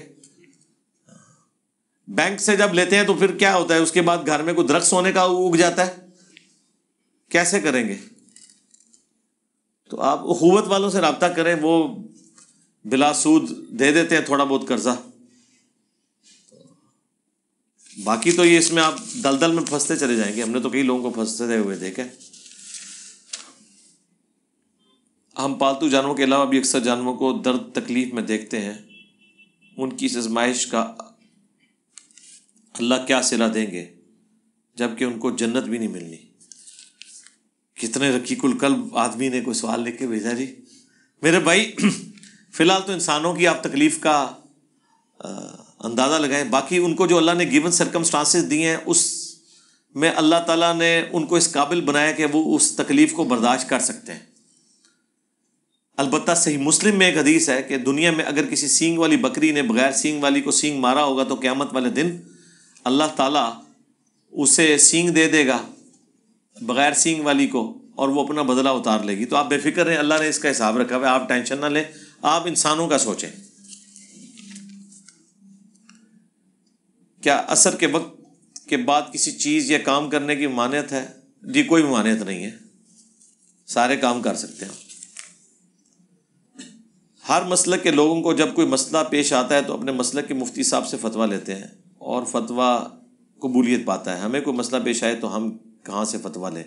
بینک سے جب لیتے ہیں تو پھر کیا ہوتا ہے؟ اس کے بعد گھر میں کوئی درخت سونے کا اگ جاتا ہے، کیسے کریں گے؟ تو آپ اخوت والوں سے رابطہ کریں، وہ بلا سود دے دیتے ہیں تھوڑا بہت قرضہ. باقی تو یہ اس میں آپ دلدل میں پھنستے چلے جائیں گے. ہم نے تو کئی لوگوں کو پھنستے ہوئے دیکھے. ہم پالتو جانوروں کے علاوہ بھی اکثر جانوروں کو درد تکلیف میں دیکھتے ہیں. ان کی اس آزمائش کا اللہ کیا صلہ دیں گے جب کہ ان کو جنت بھی نہیں ملنی. کتنے رقیق القلب آدمی نے کوئی سوال لکھ کے بھیجا. جی میرے بھائی فی الحال تو انسانوں کی آپ تکلیف کا اندازہ لگائیں. باقی ان کو جو اللہ نے گیون سرکمسٹانسز دی ہیں، اس میں اللہ تعالیٰ نے ان کو اس قابل بنایا کہ وہ اس تکلیف کو برداشت کر سکتے ہیں. البتہ صحیح مسلم میں ایک حدیث ہے کہ دنیا میں اگر کسی سینگ والی بکری نے بغیر سینگ والی کو سینگ مارا ہوگا تو قیامت والے دن اللہ تعالیٰ اسے سینگ دے دے گا بغیر سینگ والی کو، اور وہ اپنا بدلہ اتار لے گی. تو آپ بے فکر رہیں، اللہ نے اس کا حساب رکھا ہوا ہے، آپ ٹینشن نہ لیں. آپ انسانوں کا سوچیں. کیا عصر کے وقت کے بعد کسی چیز یا کام کرنے کی ممانعت ہے؟ جی کوئی ممانعت نہیں ہے، سارے کام کر سکتے ہیں. ہر مسلک کے لوگوں کو جب کوئی مسئلہ پیش آتا ہے تو اپنے مسلک کے مفتی صاحب سے فتویٰ لیتے ہیں، اور فتویٰ قبولیت پاتا ہے. ہمیں کوئی مسئلہ پیش آئے تو ہم کہاں سے فتویٰ لیں؟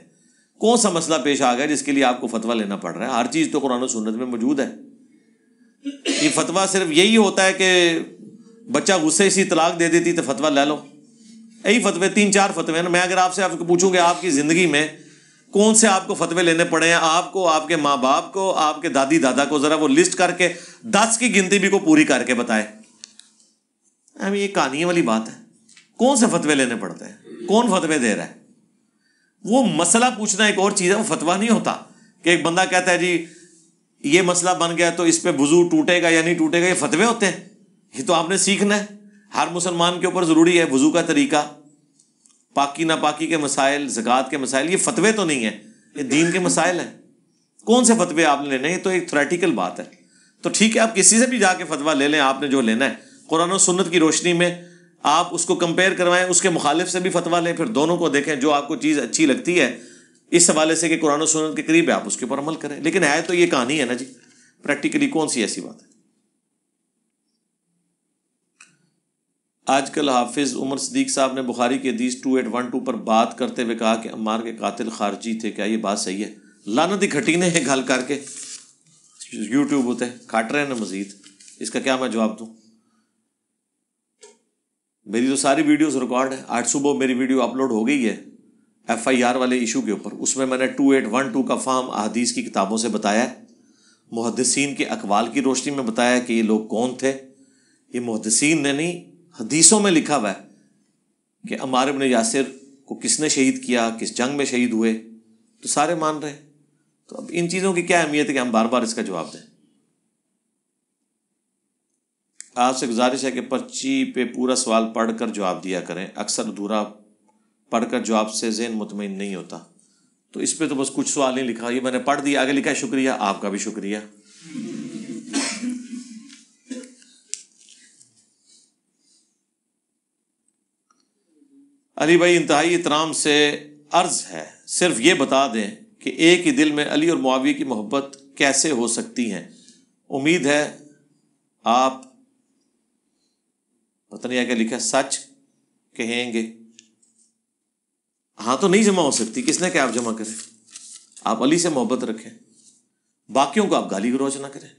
کون سا مسئلہ پیش آ گیا جس کے لیے آپ کو فتویٰ لینا پڑ رہا ہے؟ ہر چیز تو قرآن و سنت میں موجود ہے. یہ فتویٰ صرف یہی ہوتا ہے کہ بچہ غصے سے طلاق دے دیتی تو فتویٰ لے لو. یہی فتوے 3-4 فتوے ہیں. میں اگر آپ سے آپ کو پوچھوں کہ آپ کی زندگی میں کون سے آپ کو فتوے لینے پڑے ہیں، آپ کو، آپ کے ماں باپ کو، آپ کے دادی دادا کو، ذرا وہ لسٹ کر کے 10 کی گنتی بھی کو پوری کر کے بتائے. یہ کہانی والی بات ہے. کون سے فتوے لینے پڑتے ہیں؟ کون فتوے دے رہا ہے؟ وہ مسئلہ پوچھنا ایک اور چیز ہے، وہ فتویٰ نہیں ہوتا. کہ ایک بندہ کہتا ہے جی یہ مسئلہ بن گیا تو اس پہ وضو ٹوٹے گا یا نہیں ٹوٹے گا، یہ فتوے ہوتے ہیں؟ یہ تو آپ نے سیکھنا ہے. ہر مسلمان کے اوپر ضروری ہے وضو کا طریقہ، پاکی ناپاکی کے مسائل، زکوٰۃ کے مسائل. یہ فتوے تو نہیں ہیں، یہ دین کے مسائل ہیں. کون سے فتوے آپ نے لینے ہیں؟ یہ تو ایک تھیوریٹیکل بات ہے. تو ٹھیک ہے، آپ کسی سے بھی جا کے فتویٰ لے لیں، آپ نے جو لینا ہے قرآن و سنت کی روشنی میں آپ اس کو کمپیئر کروائیں، اس کے مخالف سے بھی فتویٰ لیں، پھر دونوں کو دیکھیں جو آپ کو چیز اچھی لگتی ہے اس حوالے سے کہ قرآن و سنت کے قریب ہے آپ اس کے اوپر عمل کریں. لیکن ہے تو یہ کہانی ہے نا جی، پریکٹیکلی کون سی ایسی بات ہے؟ آج کل حافظ عمر صدیق صاحب نے بخاری کی حدیث 2812 پر بات کرتے ہوئے کہا کہ عمار کے قاتل خارجی تھے، کیا یہ بات صحیح ہے؟ لعنتی کھٹینے ہیں گھل کر کے یوٹیوب ہوتے کھاٹ رہے ہیں نا مزید، اس کا کیا میں جواب دوں؟ میری تو ساری ویڈیوز ریکارڈ ہے. آج صبح میری ویڈیو اپلوڈ ہو گئی ہے FIR والے ایشو کے اوپر. اس میں نے 2812 کا فہم احادیث کی کتابوں سے بتایا ہے، محدثین کے اقوال کی روشنی میں بتایا کہ یہ لوگ کون تھے. یہ محدثین نے نہیں، حدیثوں میں لکھا ہوا ہے کہ عمار بن یاسر کو کس نے شہید کیا، کس جنگ میں شہید ہوئے، تو سارے مان رہے ہیں. تو اب ان چیزوں کی کیا اہمیت ہے کہ ہم بار بار اس کا جواب دیں؟ آپ سے گزارش ہے کہ پرچی پہ پورا سوال پڑھ کر جواب دیا کریں، اکثر ادھورا پڑھ کر جواب سے ذہن مطمئن نہیں ہوتا. تو اس پہ تو بس کچھ سوال نہیں لکھا، یہ میں نے پڑھ دیا، آگے لکھا ہے شکریہ. آپ کا بھی شکریہ. علی بھائی انتہائی احترام سے عرض ہے، صرف یہ بتا دیں کہ ایک ہی دل میں علی اور معاویہ کی محبت کیسے ہو سکتی ہے؟ امید ہے آپ پتہ نہیں کیا لکھا ہے، سچ کہیں گے. ہاں تو نہیں جمع ہو سکتی، کس نے کہ آپ جمع کریں؟ آپ علی سے محبت رکھیں، باقیوں کو آپ گالی گلوچ نہ کریں.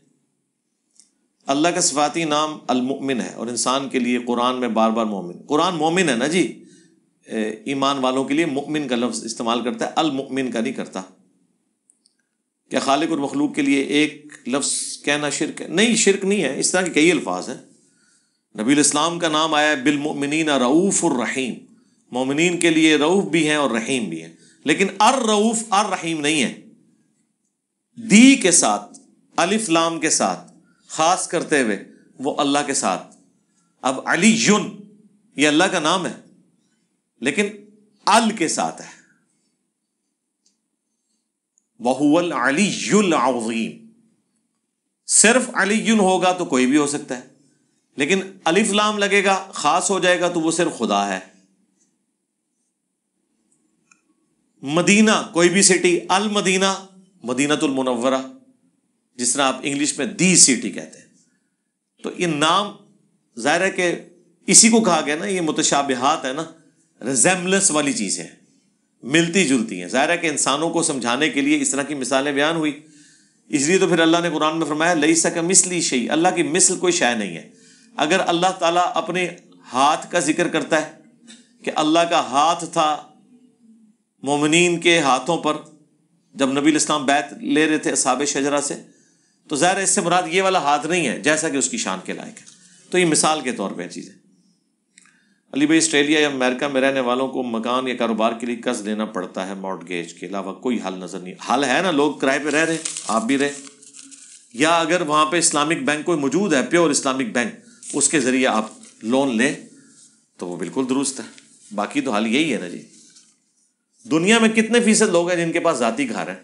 اللہ کا صفاتی نام المؤمن ہے، اور انسان کے لیے قرآن میں بار بار مومن، قرآن مومن ہے نا جی، ایمان والوں کے لیے مؤمن کا لفظ استعمال کرتا ہے، المؤمن کا نہیں کرتا. کیا خالق اور مخلوق کے لیے ایک لفظ کہنا شرک ہے؟ نہیں، شرک نہیں ہے. اس طرح کے کئی الفاظ ہیں. نبی الاسلام کا نام آیا ہے بالمؤمنین رؤوف الرحیم، مومنین کے لیے رؤوف بھی ہیں اور رحیم بھی ہیں، لیکن الرؤوف الرحیم نہیں ہے. دی کے ساتھ، الف لام کے ساتھ خاص کرتے ہوئے وہ اللہ کے ساتھ. اب علی یہ اللہ کا نام ہے لیکن ال کے ساتھ ہے، وَهُوَ الْعَلِيُّ الْعَظِيمُ. صرف علی ہوگا تو کوئی بھی ہو سکتا ہے، لیکن الف لام لگے گا، خاص ہو جائے گا تو وہ صرف خدا ہے. مدینہ کوئی بھی سٹی، المدینہ، مدینۃ المنورہ، جس طرح آپ انگلش میں دی سٹی کہتے ہیں. تو یہ نام ظاہر ہے کہ اسی کو کہا گیا نا، یہ متشابہات ہے نا، ریزیمبلنس والی چیزیں ملتی جلتی ہیں. ظاہر ہے کہ انسانوں کو سمجھانے کے لیے اس طرح کی مثالیں بیان ہوئی، اس لیے تو پھر اللہ نے قرآن میں فرمایا لیس کمثلہ شیء، اللہ کی مثل کوئی شے نہیں ہے. اگر اللہ تعالیٰ اپنے ہاتھ کا ذکر کرتا ہے کہ اللہ کا ہاتھ تھا مومنین کے ہاتھوں پر جب نبی الاسلام بیعت لے رہے تھے اصحاب شجرہ سے، تو ظاہر ہے اس سے مراد یہ والا ہاتھ نہیں ہے جیسا کہ اس کی شان کے لائق ہے. تو یہ مثال کے طور پہ چیزیں. علی بھائی آسٹریلیا یا امریکہ میں رہنے والوں کو مکان یا کاروبار کے لیے قرض لینا پڑتا ہے، مارٹگیج کے علاوہ کوئی حل نظر نہیں. حل ہے نا، لوگ کرائے پہ رہ رہے، آپ بھی رہے، یا اگر وہاں پہ اسلامک بینک کوئی موجود ہے، پیور اسلامک بینک، اس کے ذریعے آپ لون لیں تو وہ بالکل درست ہے. باقی تو حل یہی ہے نا جی. دنیا میں کتنے فیصد لوگ ہیں جن کے پاس ذاتی گھر ہیں؟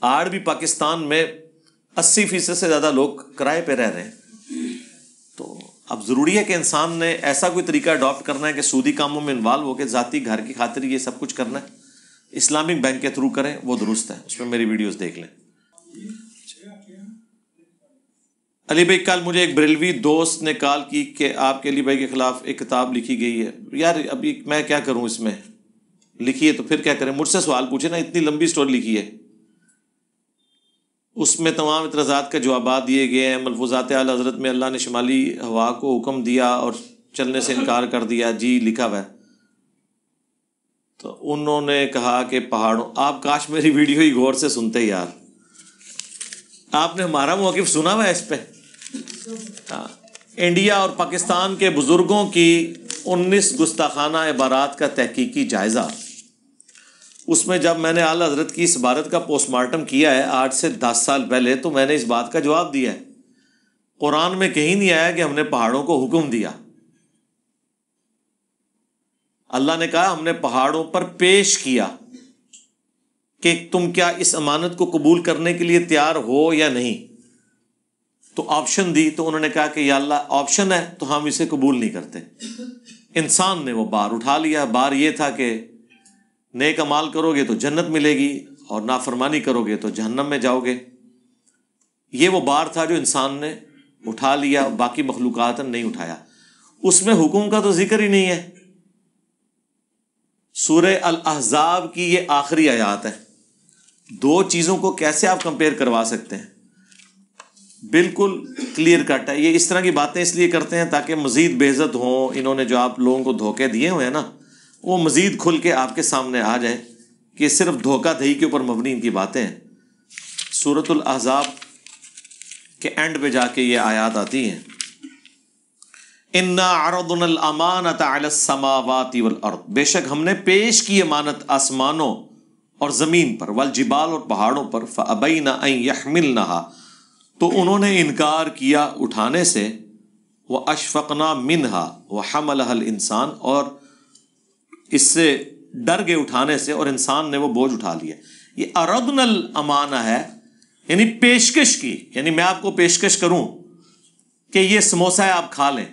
آج بھی پاکستان میں 80% سے زیادہ لوگ کرائے پہ رہ رہے ہیں. تو اب ضروری ہے کہ انسان نے ایسا کوئی طریقہ اڈاپٹ کرنا ہے کہ سودی کاموں میں انوالو ہو کے ذاتی گھر کی خاطر یہ سب کچھ کرنا ہے. اسلامک بینک کے تھرو کریں، وہ درست ہے. اس میں میری ویڈیوز دیکھ لیں. علی بھائی کل مجھے ایک بریلوی دوست نے کال کی کہ آپ کے علی بھائی کے خلاف ایک کتاب لکھی گئی ہے. یار ابھی میں کیا کروں، اس میں لکھی ہے تو پھر کیا کریں؟ مجھ سے سوال پوچھے نا، اتنی لمبی سٹوری لکھی ہے، اس میں تمام اعتراضات کا جوابات دیے گئے ہیں. ملفوظات اعلی حضرت میں اللہ نے شمالی ہوا کو حکم دیا اور چلنے سے انکار کر دیا، جی لکھا ہوا ہے. تو انہوں نے کہا کہ پہاڑوں، آپ کاش میری ویڈیو ہی غور سے سنتے یار. آپ نے ہمارا موقف سنا ہوا ہے اس پہ؟ انڈیا اور پاکستان کے بزرگوں کی 19 گستاخانہ عبارات کا تحقیقی جائزہ. اس میں جب میں نے اعلیٰ حضرت کی اس عبارت کا پوسٹ مارٹم کیا ہے آج سے 10 سال پہلے، تو میں نے اس بات کا جواب دیا ہے. قرآن میں کہیں نہیں آیا کہ ہم نے پہاڑوں کو حکم دیا. اللہ نے کہا ہم نے پہاڑوں پر پیش کیا کہ تم کیا اس امانت کو قبول کرنے کے لیے تیار ہو یا نہیں. تو آپشن دی، تو انہوں نے کہا کہ یا اللہ آپشن ہے تو ہم اسے قبول نہیں کرتے. انسان نے وہ بار اٹھا لیا. بار یہ تھا کہ نیک اعمال کرو گے تو جنت ملے گی اور نافرمانی کرو گے تو جہنم میں جاؤ گے. یہ وہ بار تھا جو انسان نے اٹھا لیا، باقی مخلوقات نے نہیں اٹھایا. اس میں حکم کا تو ذکر ہی نہیں ہے. سورہ الاحزاب کی یہ آخری آیات ہے. دو چیزوں کو کیسے آپ کمپیئر کروا سکتے ہیں؟ بالکل کلیئر کٹ ہے. یہ اس طرح کی باتیں اس لیے کرتے ہیں تاکہ مزید بے عزت ہوں. انہوں نے جو آپ لوگوں کو دھوکے دیے ہوئے ہیں نا، وہ مزید کھل کے آپ کے سامنے آ جائے کہ صرف دھوکہ دہی کے اوپر مبنی ان کی باتیں ہیں. سورۃ الاحزاب کے اینڈ پہ جا کے یہ آیات آتی ہیں، اِنَّا عَرَضْنَا الْأَمَانَةَ عَلَى السَّمَاوَاتِ وَالْأَرْضِ، بے شک ہم نے پیش کی امانت آسمانوں اور زمین پر، والجبال اور پہاڑوں پر، فَأَبَيْنَ أَن يَحْمِلْنَهَا، تو انہوں نے انکار کیا اٹھانے سے، وَأَشْفَقْنَا مِنْهَا وَحَمَلَهَا الْإِنسان، اور اس سے ڈر گئے اٹھانے سے اور انسان نے وہ بوجھ اٹھا لیا. یہ عرضنا الامانہ ہے، یعنی پیشکش کی، یعنی میں آپ کو پیشکش کروں کہ یہ سموسہ ہے آپ کھا لیں،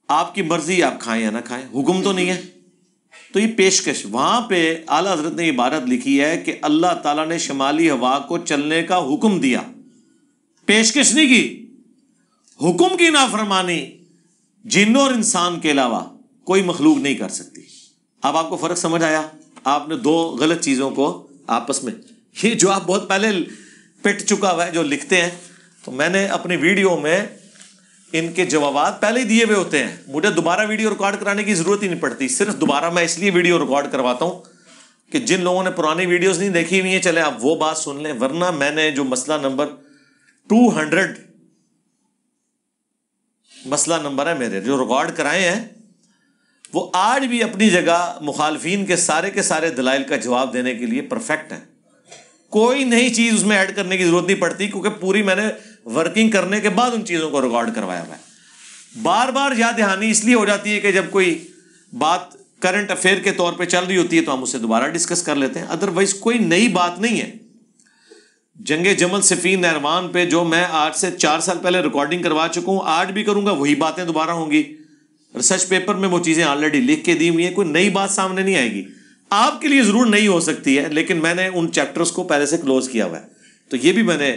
آپ کی مرضی آپ کھائیں یا نہ کھائیں، حکم تو نہیں ہے. تو یہ پیشکش، وہاں پہ اعلیٰ حضرت نے عبارت لکھی ہے کہ اللہ تعالیٰ نے شمالی ہوا کو چلنے کا حکم دیا، پیشکش نہیں کی. حکم کی نافرمانی جنوں اور انسان کے علاوہ کوئی مخلوق نہیں کر سکتی. اب آپ کو فرق سمجھ آیا؟ آپ نے دو غلط چیزوں کو آپس میں، یہ جو آپ بہت پہلے پٹ چکا ہوا ہے جو لکھتے ہیں، تو میں نے اپنی ویڈیو میں ان کے جوابات پہلے ہی دیے ہوئے ہوتے ہیں. مجھے دوبارہ ویڈیو ریکارڈ کرانے کی ضرورت ہی نہیں پڑتی. صرف دوبارہ میں اس لیے ویڈیو ریکارڈ کرواتا ہوں کہ جن لوگوں نے پرانی ویڈیوز نہیں دیکھی ہوئی ہیں چلے آپ وہ بات سن لیں. ورنہ میں نے جو مسئلہ نمبر 200 مسئلہ نمبر ہے میرے جو ریکارڈ کرائے ہیں، وہ آج بھی اپنی جگہ مخالفین کے سارے دلائل کا جواب دینے کے لیے پرفیکٹ ہیں. کوئی نئی چیز اس میں ایڈ کرنے کی ضرورت نہیں پڑتی، کیونکہ پوری میں نے ورکنگ کرنے کے بعد ان چیزوں کو ریکارڈ کروایا ہوا ہے. بار بار یاد دہانی اس لیے ہو جاتی ہے کہ جب کوئی بات کرنٹ افیئر کے طور پہ چل رہی ہوتی ہے تو ہم اسے دوبارہ ڈسکس کر لیتے ہیں. ادروائز کوئی نئی بات نہیں ہے. جنگ جمل صفین نہروان پہ جو میں آج سے 4 سال پہلے ریکارڈنگ کروا چکا ہوں، آج بھی کروں گا، وہی باتیں دوبارہ ہوں گی. ریسرچ پیپر میں وہ چیزیں آلریڈی لکھ کے دی ہوئی ہیں، کوئی نئی بات سامنے نہیں آئے گی. آپ کے لیے ضرور نہیں ہو سکتی ہے، لیکن میں نے ان چیپٹرز کو پہلے سے کلوز کیا ہوا ہے. تو یہ بھی میں نے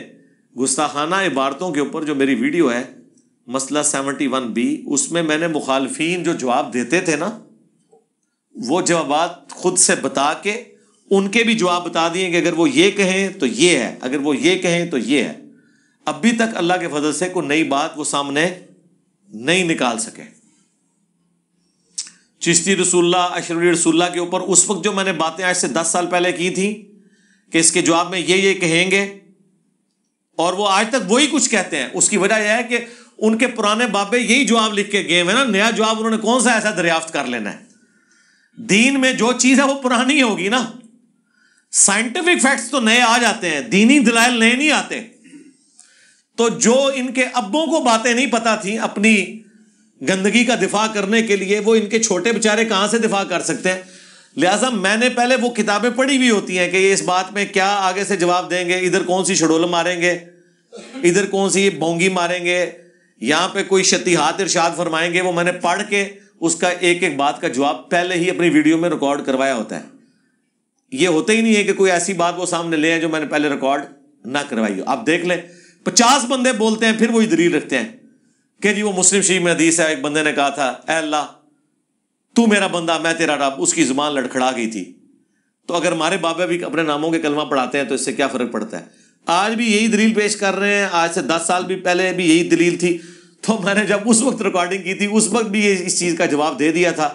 گستاخانہ عبارتوں کے اوپر جو میری ویڈیو ہے مسئلہ 71B، اس میں نے مخالفین جو جواب دیتے تھے نا، وہ جوابات خود سے بتا کے ان کے بھی جواب بتا دیے کہ اگر وہ یہ کہیں تو یہ ہے، اگر وہ یہ کہیں تو یہ ہے. ابھی تک اللہ کے فضل سے کوئی نئی بات وہ سامنے نہیں نکال سکے. چشتی رسول اللہ، اشرفی رسول اللہ کے اوپر اس وقت جو میں نے باتیں آج سے 10 سال پہلے کی تھی کہ اس کے جواب میں یہ کہیں گے، اور وہ آج تک وہی کچھ کہتے ہیں. اس کی وجہ یہ ہے کہ ان کے پرانے بابے یہی جواب لکھ کے گئے ہیں نا. نیا جواب انہوں نے کون سا ایسا دریافت کر لینا ہے؟ دین میں جو چیز ہے وہ پرانی ہوگی نا. سائنٹیفک فیکٹس تو نئے آ جاتے ہیں، دینی دلائل نئے نہیں آتے. تو جو ان کے ابوں کو باتیں نہیں پتا تھیں اپنی گندگی کا دفاع کرنے کے لیے، وہ ان کے چھوٹے بچارے کہاں سے دفاع کر سکتے ہیں؟ لہٰذا میں نے پہلے وہ کتابیں پڑھی ہوئی ہوتی ہیں کہ یہ اس بات میں کیا آگے سے جواب دیں گے، ادھر کون سی شڈول ماریں گے، ادھر کون سی بونگی ماریں گے، یہاں پہ کوئی شتیہات ارشاد فرمائیں گے. وہ میں نے پڑھ کے اس کا ایک ایک بات کا جواب پہلے ہی اپنی ویڈیو میں ریکارڈ کروایا ہوتا ہے. یہ ہوتا ہی نہیں ہے کہ کوئی ایسی بات وہ سامنے لے آئے جو میں نے پہلے ریکارڈ نہ کروائی ہو. آپ دیکھ لیں 50 بندے بولتے ہیں پھر وہی دلیل رکھتے ہیں کہ جی وہ مسلم شریف میں حدیث ہے، ایک بندے نے کہا تھا اے اللہ تو میرا بندہ میں تیرا رب، اس کی زبان لڑکھڑا گئی تھی. تو اگر ہمارے بابا بھی اپنے ناموں کے کلمہ پڑھاتے ہیں تو اس سے کیا فرق پڑتا ہے؟ آج بھی یہی دلیل پیش کر رہے ہیں، آج سے 10 سال بھی پہلے بھی یہی دلیل تھی. تو میں نے جب اس وقت ریکارڈنگ کی تھی اس وقت بھی اس چیز کا جواب دے دیا تھا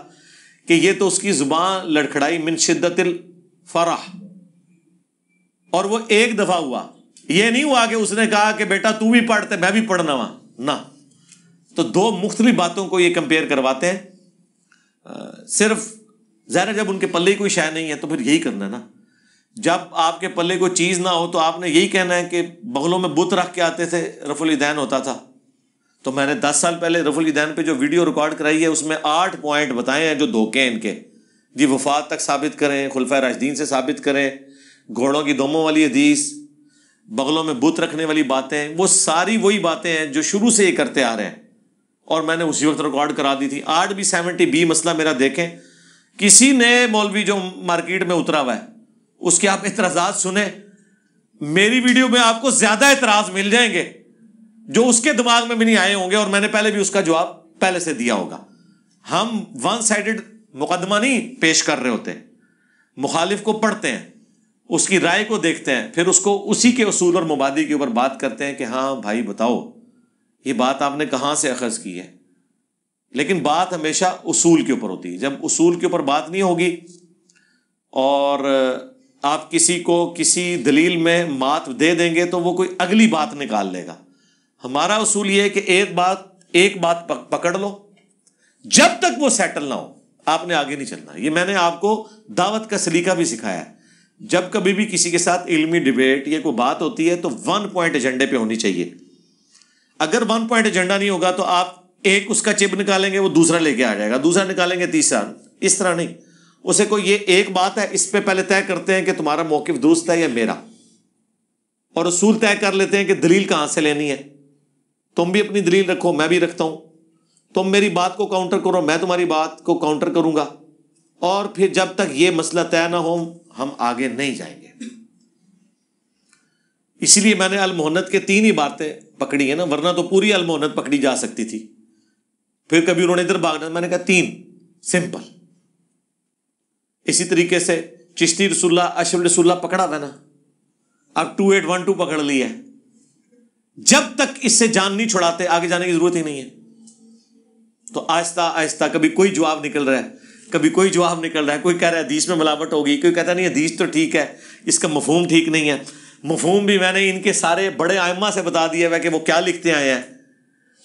کہ یہ تو اس کی زبان لڑکھڑائی من شدت الفرح، اور وہ ایک دفعہ ہوا. یہ نہیں ہوا کہ اس نے کہا کہ بیٹا تو بھی پڑھتے میں بھی پڑھنا ہوا نہ. تو دو مختلف باتوں کو یہ کمپیئر کرواتے ہیں. صرف ظاہر ہے جب ان کے پلے کوئی شے نہیں ہے تو پھر یہی کرنا ہے نا. جب آپ کے پلے کوئی چیز نہ ہو تو آپ نے یہی کہنا ہے کہ بغلوں میں بت رکھ کے آتے تھے، رفع الیدین ہوتا تھا. تو میں نے 10 سال پہلے رفع الیدین پہ جو ویڈیو ریکارڈ کرائی ہے اس میں 8 پوائنٹ بتائے ہیں جو دھوکے ہیں ان کے. جی وفات تک ثابت کریں، خلفائے راشدین سے ثابت کریں، گھوڑوں کی دموں والی حدیث، بغلوں میں بت رکھنے والی باتیں، وہ ساری وہی باتیں ہیں جو شروع سے یہ کرتے آ رہے ہیں اور میں نے اسی وقت ریکارڈ کرا دی تھی. آج بھی 70B مسئلہ میرا دیکھیں، کسی نئے مولوی جو مارکیٹ میں اترا ہوا ہے اس کے آپ اعتراضات سنیں، میری ویڈیو میں آپ کو زیادہ اعتراض مل جائیں گے جو اس کے دماغ میں بھی نہیں آئے ہوں گے، اور میں نے پہلے بھی اس کا جواب پہلے سے دیا ہوگا. ہم ون سائیڈڈ مقدمہ نہیں پیش کر رہے ہوتے، مخالف کو پڑھتے ہیں، اس کی رائے کو دیکھتے ہیں، پھر اس کو اسی کے اصول اور مبادی کے اوپر بات کرتے ہیں کہ ہاں بھائی بتاؤ یہ بات آپ نے کہاں سے اخذ کی ہے. لیکن بات ہمیشہ اصول کے اوپر ہوتی ہے. جب اصول کے اوپر بات نہیں ہوگی اور آپ کسی کو کسی دلیل میں مات دے دیں گے تو وہ کوئی اگلی بات نکال لے گا. ہمارا اصول یہ ہے کہ ایک بات پکڑ لو، جب تک وہ سیٹل نہ ہو آپ نے آگے نہیں چلنا. یہ میں نے آپ کو دعوت کا سلیقہ بھی سکھایا ہے. جب کبھی بھی کسی کے ساتھ علمی ڈیبیٹ یا کوئی بات ہوتی ہے تو 1 پوائنٹ ایجنڈے پہ ہونی چاہیے. اگر 1 پوائنٹ ایجنڈا نہیں ہوگا تو آپ ایک اس کا چپ نکالیں گے وہ دوسرا لے کے آ جائے گا، دوسرا نکالیں گے تیسرا. اس طرح نہیں، اسے کوئی یہ ایک بات ہے اس پہ پہلے طے کرتے ہیں کہ تمہارا موقف درست ہے یا میرا، اور اصول طے کر لیتے ہیں کہ دلیل کہاں سے لینی ہے. تم بھی اپنی دلیل رکھو، میں بھی رکھتا ہوں، تم میری بات کو کاؤنٹر کرو، میں تمہاری بات کو کاؤنٹر کروں گا، اور پھر جب تک یہ مسئلہ طے نہ ہو ہم آگے نہیں جائیں گے. اسی لیے میں نے المحنت کے 3 ہی باتیں پکڑی ہیں نا، ورنہ تو پوری المحنت پکڑی جا سکتی تھی. پھر کبھی انہوں نے ادھر بھاگنا، میں نے کہا 3 سمپل. اسی طریقے سے چشتی رسول اللہ اشرف رسول اللہ پکڑا ہوا نا، اب 2812 پکڑ لی ہے. جب تک اس سے جان نہیں چھڑاتے آگے جانے کی ضرورت ہی نہیں ہے. تو آہستہ آہستہ کبھی کوئی جواب نکل رہا ہے، کبھی کوئی جواب نکل رہا ہے. کوئی کہہ رہا ہے حدیث میں ملاوٹ ہوگی، کوئی کہتا نہیں حدیث تو ٹھیک ہے، اس کا مفہوم ٹھیک نہیں ہے. مفہوم بھی میں نے ان کے سارے بڑے ائمہ سے بتا دیا ہے کہ وہ کیا لکھتے آئے ہیں.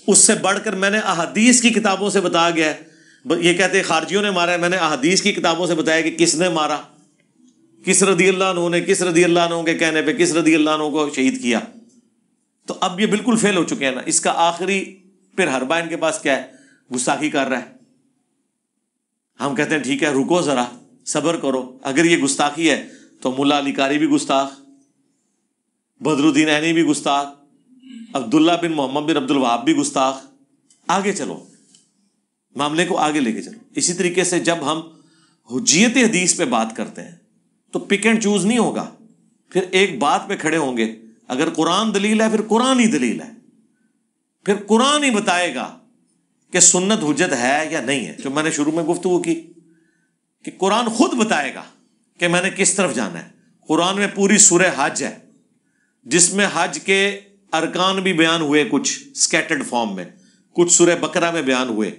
اس سے بڑھ کر میں نے احادیث کی کتابوں سے بتا گیا ہے. یہ کہتے ہیں خارجیوں نے مارا ہے، میں نے احادیث کی کتابوں سے بتایا کہ کس نے مارا، کس رضی اللہ عنہ نے، کس رضی اللہ عنہ کے کہنے پہ کس رضی اللہ عنہ کو شہید کیا. تو اب یہ بالکل فیل ہو چکے ہیں نا. اس کا آخری پھر حربہ ان کے پاس کیا ہے؟ گستاخی کر رہا ہے. ہم کہتے ہیں ٹھیک ہے رکو ذرا صبر کرو. اگر یہ گستاخی ہے تو ملا علی قاری بھی گستاخ، بدر الدین عینی بھی گستاخ، عبداللہ بن محمد بن عبد الوہاب بھی گستاخ. آگے چلو، معاملے کو آگے لے کے چلو. اسی طریقے سے جب ہم حجیت حدیث پہ بات کرتے ہیں تو پک اینڈ چوز نہیں ہوگا. پھر ایک بات پہ کھڑے ہوں گے. اگر قرآن دلیل ہے پھر قرآن ہی دلیل ہے، پھر قرآن ہی بتائے گا کہ سنت حجت ہے یا نہیں ہے. جو میں نے شروع میں گفتگو کی کہ قرآن خود بتائے گا کہ میں نے کس طرف جانا ہے. قرآن میں پوری سورہ حج ہے جس میں حج کے ارکان بھی بیان ہوئے، کچھ سکیٹرڈ فارم میں، کچھ سورہ بقرہ میں بیان ہوئے.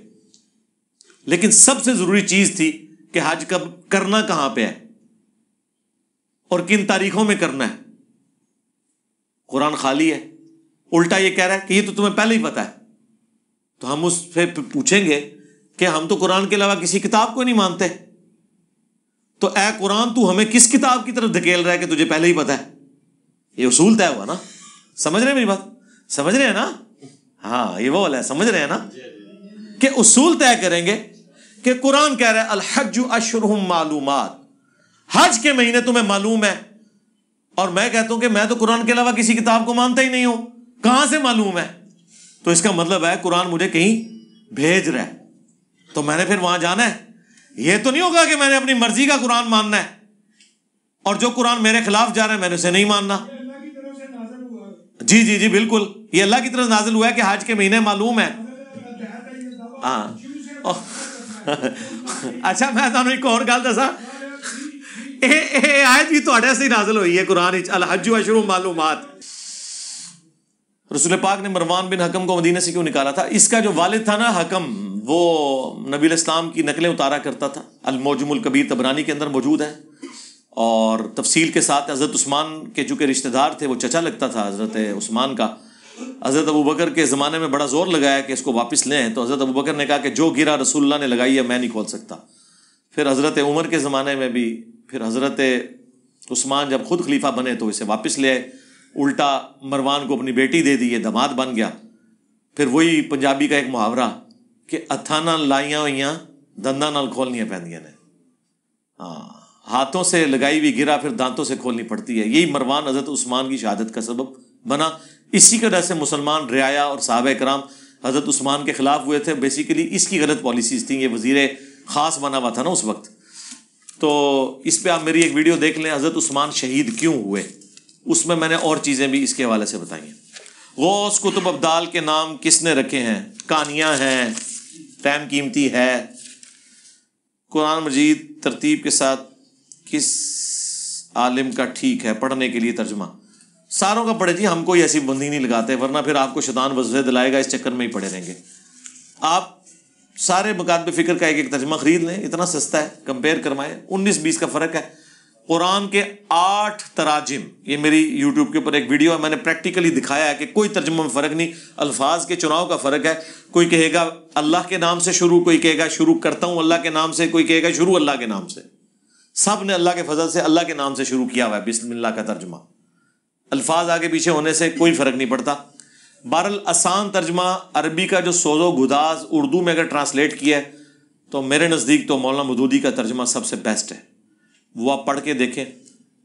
لیکن سب سے ضروری چیز تھی کہ حج کب کرنا، کہاں پہ ہے اور کن تاریخوں میں کرنا ہے. قرآن خالی ہے، الٹا یہ کہہ رہا ہے کہ یہ تو تمہیں پہلے ہی پتا ہے. تو ہم اس سے پوچھیں گے کہ ہم تو قرآن کے علاوہ کسی کتاب کو نہیں مانتے. تو اے قرآن تو ہمیں کس کتاب کی طرف دھکیل رہا ہے کہ تجھے پہلے ہی پتا ہے؟ یہ اصول طے ہوا نا. سمجھ رہے ہیں میری بات؟ سمجھ رہے ہیں نا؟ ہاں یہ وہ والا ہے، سمجھ رہے ہیں نا کہ اصول طے کریں گے کہ قرآن کہہ رہا ہے الحج اشہر معلومات، حج کے مہینے تمہیں معلوم ہے. اور میں کہتا ہوں کہ میں تو قرآن کے علاوہ کسی کتاب کو مانتا ہی نہیں ہوں، کہاں سے معلوم ہے؟ تو اس کا مطلب ہے قرآن مجھے کہیں بھیج رہا ہے تو میں نے پھر وہاں جانا ہے. یہ تو نہیں ہوگا کہ میں نے اپنی مرضی کا قرآن ماننا ہے اور جو قرآن میرے خلاف جا رہا ہے میں نے اسے نہیں ماننا. جی جی جی بالکل، یہ اللہ کی طرف نازل ہوا ہے کہ حج کے مہینے معلوم ہے. ہاں اچھا میں تمہیں ایک اور گل دسا، آیت بھی تہاڈے سے نازل ہوئی ہے قرآن وچ، الحج اشہر معلومات. رسول پاک نے مروان بن حکم کو مدینہ سے کیوں نکالا تھا؟ اس کا جو والد تھا نا حکم، وہ نبی الاسلام کی نقلیں اتارا کرتا تھا. المعجم الکبیر طبرانی کے اندر موجود ہے، اور تفصیل کے ساتھ حضرت عثمان کے چونکہ رشتہ دار تھے، وہ چچا لگتا تھا حضرت عثمان کا. حضرت ابوبکر کے زمانے میں بڑا زور لگایا کہ اس کو واپس لیں، تو حضرت ابوبکر نے کہا کہ جو گرا رسول اللہ نے لگائی ہے میں نہیں کھول سکتا. پھر حضرت عمر کے زمانے میں بھی، پھر حضرت عثمان جب خود خلیفہ بنے تو اسے واپس لے آئے. الٹا مروان کو اپنی بیٹی دے دی، یہ داماد بن گیا. پھر وہی پنجابی کا ایک محاورہ کہ ہتھاں نال لائیاں ہوئیاں دنداں نال کھولنیاں پیندیاں نے. ہاں، ہاتھوں سے لگائی ہوئی گرا پھر دانتوں سے کھولنی پڑتی ہے. یہی مروان حضرت عثمان کی شہادت کا سبب بنا. اسی کی وجہ سے مسلمان رعایا اور صحابہ کرام حضرت عثمان کے خلاف ہوئے تھے. بیسیکلی اس کی غلط پالیسیز تھیں. یہ وزیر خاص بنا ہوا تھا نا اس وقت. تو اس پہ آپ میری ایک ویڈیو دیکھ لیں، حضرت عثمان شہید کیوں ہوئے، اس میں نے اور چیزیں بھی اس کے حوالے سے بتائی ہیں. غوث کتب ابدال کے نام کس نے رکھے ہیں؟ کہانیاں ہیں، ٹائم قیمتی ہے۔ قرآن مجید ترتیب کے ساتھ کس عالم کا ٹھیک ہے پڑھنے کے لیے ترجمہ؟ ساروں کا پڑھے جی، ہم کوئی ایسی بندی نہیں لگاتے، ورنہ پھر آپ کو شیطان وسوسے دلائے گا، اس چکر میں ہی پڑھے رہیں گے۔ آپ سارے مکاتب فکر کا ایک ایک ترجمہ خرید لیں، اتنا سستا ہے، کمپیئر کروائیں، 19-20 کا فرق ہے۔ قرآن کے 8 تراجم، یہ میری یوٹیوب کے اوپر ایک ویڈیو ہے، میں نے پریکٹیکلی دکھایا ہے کہ کوئی ترجمہ میں فرق نہیں، الفاظ کے چناؤ کا فرق ہے۔ کوئی کہے گا اللہ کے نام سے شروع، کوئی کہے گا شروع کرتا ہوں اللہ کے نام سے، کوئی کہے گا شروع اللہ کے نام سے۔ سب نے اللہ کے فضل سے اللہ کے نام سے شروع کیا ہوا ہے، بسم اللہ کا ترجمہ۔ الفاظ آگے پیچھے ہونے سے کوئی فرق نہیں پڑتا۔ بہرحال آسان ترجمہ عربی کا جو سوز و گداز اردو میں اگر ٹرانسلیٹ کیا ہے تو میرے نزدیک تو مولانا مودودی کا ترجمہ سب سے بیسٹ ہے، وہ آپ پڑھ کے دیکھیں۔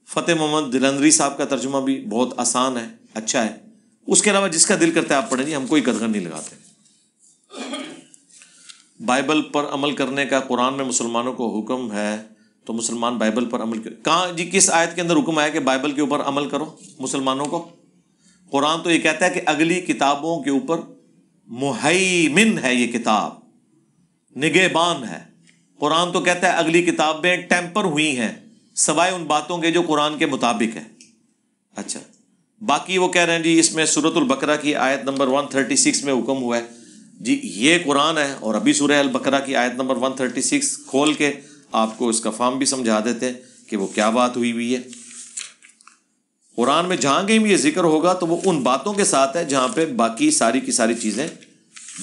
فتح محمد دلندری صاحب کا ترجمہ بھی بہت آسان ہے، اچھا ہے۔ اس کے علاوہ جس کا دل کرتا ہے آپ پڑھیں جی، ہم کوئی قدغن نہیں لگاتے۔ بائبل پر عمل کرنے کا قرآن میں مسلمانوں کو حکم ہے، تو مسلمان بائبل پر عمل کریں۔ کہاں جی کس آیت کے اندر حکم آیا کہ بائبل کے اوپر عمل کرو مسلمانوں کو؟ قرآن تو یہ کہتا ہے کہ اگلی کتابوں کے اوپر مہیمن ہے، یہ کتاب نگہبان ہے۔ قرآن تو کہتا ہے اگلی کتابیں ٹیمپر ہوئی ہیں سوائے ان باتوں کے جو قرآن کے مطابق ہے۔ اچھا، باقی وہ کہہ رہے ہیں جی اس میں سورۃ البقرہ کی آیت نمبر 136 میں حکم ہوا ہے۔ جی یہ قرآن ہے، اور ابھی سورہ البقرہ کی آیت نمبر 136 کھول کے آپ کو اس کا فارم بھی سمجھا دیتے ہیں کہ وہ کیا بات ہوئی ہے۔ قرآن میں جہاں کہیں بھی یہ ذکر ہوگا تو وہ ان باتوں کے ساتھ ہے جہاں پہ باقی ساری کی ساری چیزیں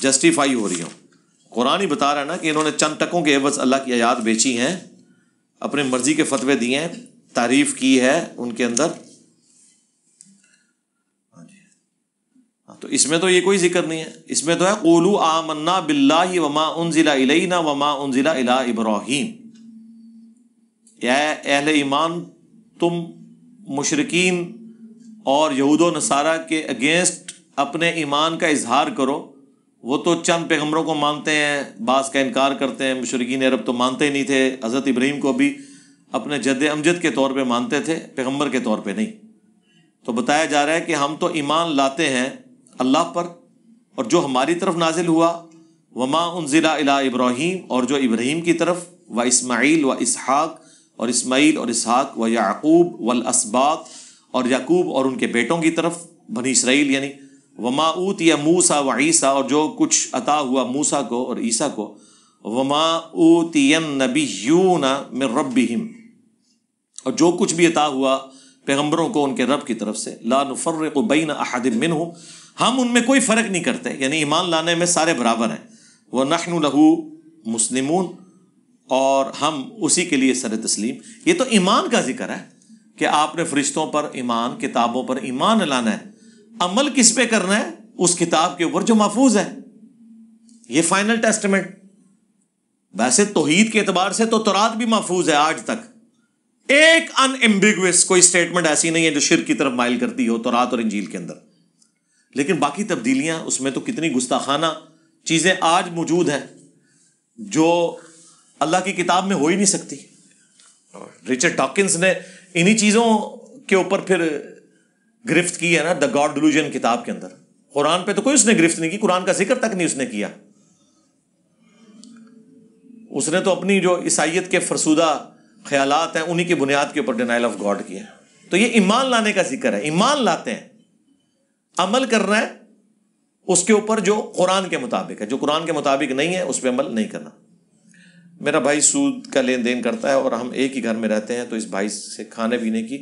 جسٹیفائی ہو رہی ہوں۔ قرآن ہی بتا رہا ہے نا کہ انہوں نے چند ٹکوں کے عوض اللہ کی آیات بیچی ہیں، اپنے مرضی کے فتوے دیے ہیں، تعریف کی ہے ان کے اندر۔ تو اس میں تو یہ کوئی ذکر نہیں ہے، اس میں تو ہے قولوا آمنا باللہ وما انزل الینا وما انزل الی ابراہیم۔ اے اہل ایمان، تم مشرکین اور یہود و نصارہ کے اگینسٹ اپنے ایمان کا اظہار کرو۔ وہ تو چند پیغمبروں کو مانتے ہیں، بعض کا انکار کرتے ہیں۔ مشرکین عرب تو مانتے ہی نہیں تھے، حضرت ابراہیم کو بھی اپنے جد امجد کے طور پہ مانتے تھے، پیغمبر کے طور پہ نہیں۔ تو بتایا جا رہا ہے کہ ہم تو ایمان لاتے ہیں اللہ پر، اور جو ہماری طرف نازل ہوا وما انزل الی ابراہیم، اور جو ابراہیم کی طرف، و اسماعیل و اسحاق، اور اسماعیل اور اسحاق، و یعقوب والاسباط، اور یعقوب اور ان کے بیٹوں کی طرف، بنی اسرائیل یعنی، وما اوتی موسیٰ و عیسیٰ، اور جو کچھ عطا ہوا موسیٰ کو اور عیسیٰ کو، وما اوتی النبیون من ربہم، اور جو کچھ بھی عطا ہوا پیغمبروں کو ان کے رب کی طرف سے، لا نفرق بین احد منہم، ہم ان میں کوئی فرق نہیں کرتے، یعنی ایمان لانے میں سارے برابر ہیں۔ وَنَحْنُ لَهُ مُسْلِمُونَ، اور ہم اسی کے لیے سر تسلیم۔ یہ تو ایمان کا ذکر ہے کہ آپ نے فرشتوں پر ایمان، کتابوں پر ایمان لانا ہے۔ عمل کس پہ کرنا ہے؟ اس کتاب کے اوپر جو محفوظ ہے، یہ فائنل ٹیسٹمنٹ۔ ویسے توحید کے اعتبار سے تو تورات بھی محفوظ ہے آج تک، ایک ان ایمبیگوس کوئی سٹیٹمنٹ ایسی نہیں ہے جو شرک کی طرف مائل کرتی ہو تورات اور انجیل کے اندر۔ لیکن باقی تبدیلیاں اس میں تو کتنی گستاخانہ چیزیں آج موجود ہیں جو اللہ کی کتاب میں ہو ہی نہیں سکتی۔ رچرڈ ڈاکنز نے انہی چیزوں کے اوپر پھر گرفت کی ہے نا، دا گاڈ ڈیلوژن کتاب کے اندر۔ قرآن پہ تو کوئی اس نے گرفت نہیں کی، قرآن کا ذکر تک نہیں اس نے کیا۔ اس نے تو اپنی جو عیسائیت کے فرسودہ خیالات ہیں انہی کی بنیاد کے اوپر ڈینائل آف گاڈ کیا۔ تو یہ ایمان لانے کا ذکر ہے، ایمان لاتے ہیں، عمل کرنا ہے اس کے اوپر جو قرآن کے مطابق ہے، جو قرآن کے مطابق نہیں ہے اس پہ عمل نہیں کرنا۔ میرا بھائی سود کا لین دین کرتا ہے اور ہم ایک ہی گھر میں رہتے ہیں، تو اس بھائی سے کھانے پینے کی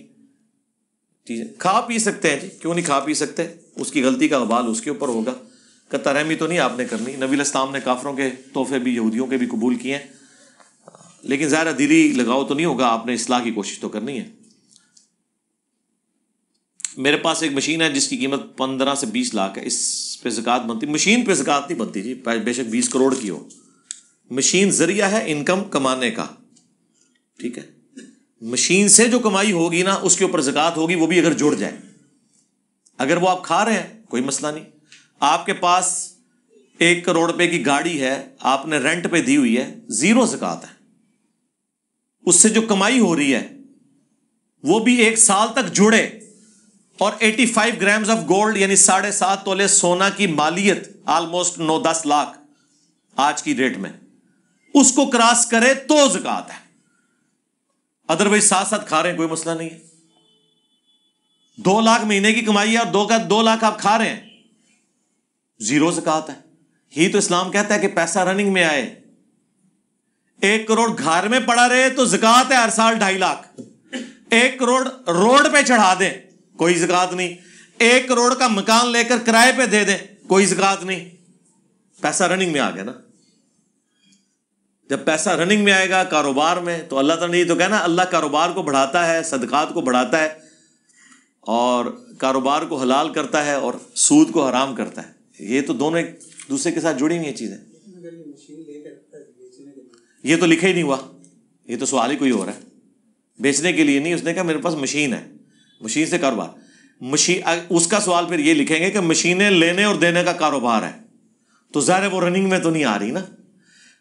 چیزیں کھا پی سکتے ہیں جی، کیوں نہیں کھا پی سکتے؟ اس کی غلطی کا وبال اس کے اوپر ہوگا، قطع رحمی تو نہیں آپ نے کرنی۔ نبی علیہ السلام نے کافروں کے تحفے بھی یہودیوں کے بھی قبول کیے ہیں، لیکن ظاہر دلی لگاؤ تو نہیں ہوگا، آپ نے اصلاح کی کوشش تو کرنی ہے۔ میرے پاس ایک مشین ہے جس کی قیمت 15 سے 20 لاکھ ہے، اس پہ زکوٰۃ بنتی؟ مشین پہ زکوٰۃ نہیں بنتی جی، بے شک 20 کروڑ کی ہو۔ مشین ذریعہ ہے انکم کمانے کا، ٹھیک ہے؟ مشین سے جو کمائی ہوگی نا اس کے اوپر زکوٰۃ ہوگی، وہ بھی اگر جڑ جائے۔ اگر وہ آپ کھا رہے ہیں کوئی مسئلہ نہیں۔ آپ کے پاس 1 کروڑ روپے کی گاڑی ہے، آپ نے رینٹ پہ دی ہوئی ہے، 0 زکوٰۃ ہے۔ اس سے جو کمائی ہو رہی ہے وہ بھی 1 سال تک جڑے اور 85 گرامز آف گولڈ یعنی 7.5 تولے سونا کی مالیت آلموسٹ 9-10 لاکھ آج کی ڈیٹ میں، اس کو کراس کرے تو زکات ہے، ادروائز ساتھ ساتھ کھا رہے ہیں کوئی مسئلہ نہیں ہے۔ 2 لاکھ مہینے کی کمائی ہے اور 2 لاکھ آپ کھا رہے ہیں، زیرو زکات ہے۔ ہی تو اسلام کہتا ہے کہ پیسہ رننگ میں آئے، 1 کروڑ گھر میں پڑا رہے تو زکات ہے ہر سال 2.5 لاکھ، 1 کروڑ روڈ پہ چڑھا دیں کوئی زکات نہیں، 1 کروڑ کا مکان لے کر کرائے پہ دے دیں کوئی زکات نہیں، پیسہ رننگ میں آ گیا نا۔ جب پیسہ رننگ میں آئے گا کاروبار میں تو اللہ تعالیٰ نے یہ تو کہنا اللہ کاروبار کو بڑھاتا ہے، صدقات کو بڑھاتا ہے اور کاروبار کو حلال کرتا ہے اور سود کو حرام کرتا ہے، یہ تو دونوں ایک دوسرے کے ساتھ جڑی ہوئی ہیں چیزیں۔ یہ تو لکھا ہی نہیں ہوا، یہ تو سوال ہی کوئی اور ہے، بیچنے کے لیے نہیں، اس نے کہا میرے پاس مشین ہے، مشین سے کاروبار، اس کا سوال پھر یہ لکھیں گے کہ مشینیں لینے اور دینے کا کاروبار ہے، تو ظاہر ہے وہ رننگ میں تو نہیں آ رہی نا۔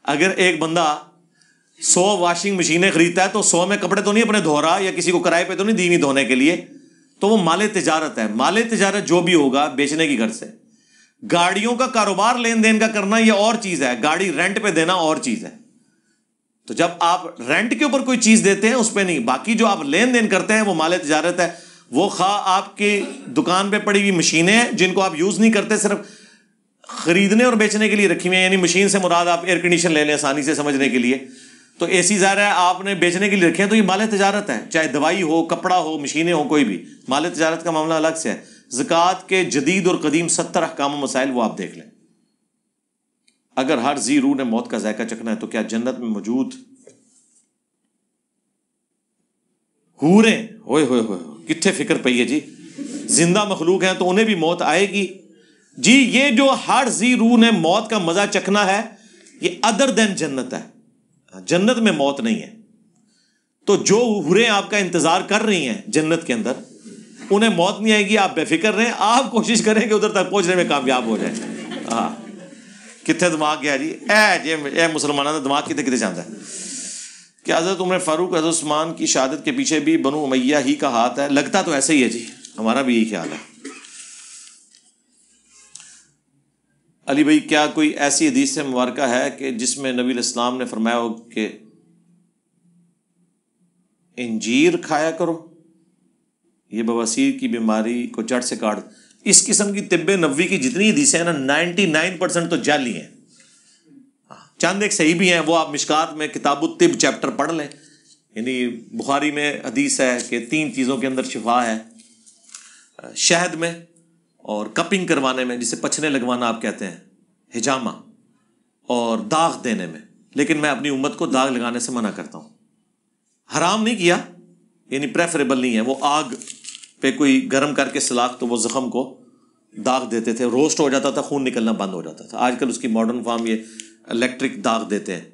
اگر ایک بندہ 100 واشنگ مشینیں خریدتا ہے تو 100 میں کپڑے تو نہیں اپنے دھو رہا، یا کسی کو کرائے پہ تو نہیں دی ہوئی دھونے کے لیے، تو وہ مال تجارت ہے۔ مال تجارت جو بھی ہوگا بیچنے کی غرض سے، گاڑیوں کا کاروبار لین دین کا کرنا یہ اور چیز ہے، گاڑی رینٹ پہ دینا اور چیز ہے۔ تو جب آپ رینٹ کے اوپر کوئی چیز دیتے ہیں اس پہ نہیں، باقی جو آپ لین دین کرتے ہیں وہ مال تجارت ہے۔ وہ خواہ آپ کی دکان پہ پڑی ہوئی مشینیں ہیں جن کو آپ یوز نہیں کرتے، صرف خریدنے اور بیچنے کے لیے رکھی ہوئی ہیں، یعنی مشین سے مراد آپ ایئر کنڈیشن لے لیں آسانی سے سمجھنے کے لیے، تو اے سی ظاہر ہے آپ نے بیچنے کے لیے رکھے ہیں، تو یہ مال تجارت ہے، چاہے دوائی ہو، کپڑا ہو، مشینیں ہو، کوئی بھی مال تجارت کا معاملہ الگ سے ہے۔ زکوٰۃ کے جدید اور قدیم 70 احکام و مسائل وہ آپ دیکھ لیں۔ اگر ہر ذی روح نے موت کا ذائقہ چکھنا ہے تو کیا جنت میں موجود حوریں، ہوئے ہوئے ہوئے کتنے فکر پئی ہے جی، زندہ مخلوق ہیں تو انہیں بھی موت آئے گی جی۔ یہ جو ہر ذی روح نے موت کا مزہ چکھنا ہے یہ ادر دین جنت ہے، جنت میں موت نہیں ہے۔ تو جو حوریں آپ کا انتظار کر رہی ہیں جنت کے اندر انہیں موت نہیں آئے گی، آپ بے فکر رہیں، آپ کوشش کریں کہ ادھر تک پہنچنے میں کامیاب ہو جائیں۔ ہاں کتنے دماغ گیا جی، اے مسلمانوں کا دماغ کتنے کتنے جاتا ہے کہ حضرت عمر فاروق حضرت عثمان کی شہادت کے پیچھے بھی بنو امیہ ہی کا ہاتھ ہے؟ لگتا تو ایسے ہی ہے جی، ہمارا بھی یہی خیال ہے۔ علی بھائی کیا کوئی ایسی حدیث سے مبارکہ ہے کہ جس میں نبی علیہ السلام نے فرمایا ہو کہ انجیر کھایا کرو، یہ بواسیر کی بیماری کو جڑ سے کاٹ؟ اس قسم کی طب نبوی کی جتنی حدیثیں ہیں نا 99% تو جعلی ہیں، چند ایک صحیح بھی ہیں، وہ آپ مشکات میں کتاب الطب چیپٹر پڑھ لیں، یعنی بخاری میں حدیث ہے کہ 3 چیزوں کے اندر شفا ہے، شہد میں اور کپنگ کروانے میں جسے پچھنے لگوانا آپ کہتے ہیں، حجامہ، اور داغ دینے میں، لیکن میں اپنی امت کو داغ لگانے سے منع کرتا ہوں۔ حرام نہیں کیا، یعنی پریفریبل نہیں ہے، وہ آگ پہ کوئی گرم کر کے سلاخ تو وہ زخم کو داغ دیتے تھے، روسٹ ہو جاتا تھا، خون نکلنا بند ہو جاتا تھا۔ آج کل اس کی ماڈرن فارم یہ الیکٹرک داغ دیتے ہیں،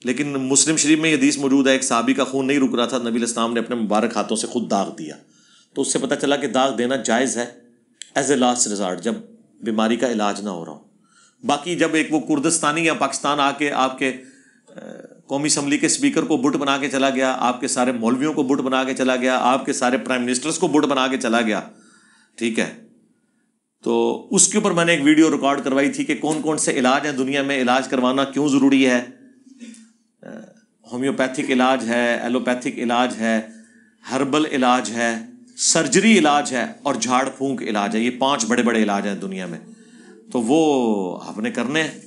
لیکن مسلم شریف میں یہ حدیث موجود ہے، ایک صحابی کا خون نہیں رک رہا تھا، نبی علیہ السلام نے اپنے مبارک ہاتھوں سے خود داغ دیا، تو اس سے پتہ چلا کہ داغ دینا جائز ہے ایز اے لاسٹ ریزارٹ، جب بیماری کا علاج نہ ہو رہا ہو۔ باقی جب ایک وہ کردستانی یا پاکستان آ کے آپ کے قومی اسمبلی کے اسپیکر کو بٹ بنا کے چلا گیا، آپ کے سارے مولویوں کو بٹ بنا کے چلا گیا، آپ کے سارے پرائم منسٹرز کو بٹ بنا کے چلا گیا، ٹھیک ہے، تو اس کے اوپر میں نے ایک ویڈیو ریکارڈ کروائی تھی کہ کون کون سے علاج ہیں دنیا میں، علاج کروانا کیوں ضروری ہے۔ ہومیوپیتھک علاج ہے، ایلوپیتھک علاج ہے، ہربل علاج ہے، سرجری علاج ہے، اور جھاڑ پھونک علاج ہے۔ یہ 5 بڑے بڑے علاج ہیں دنیا میں، تو وہ آپ نے کرنے ہیں۔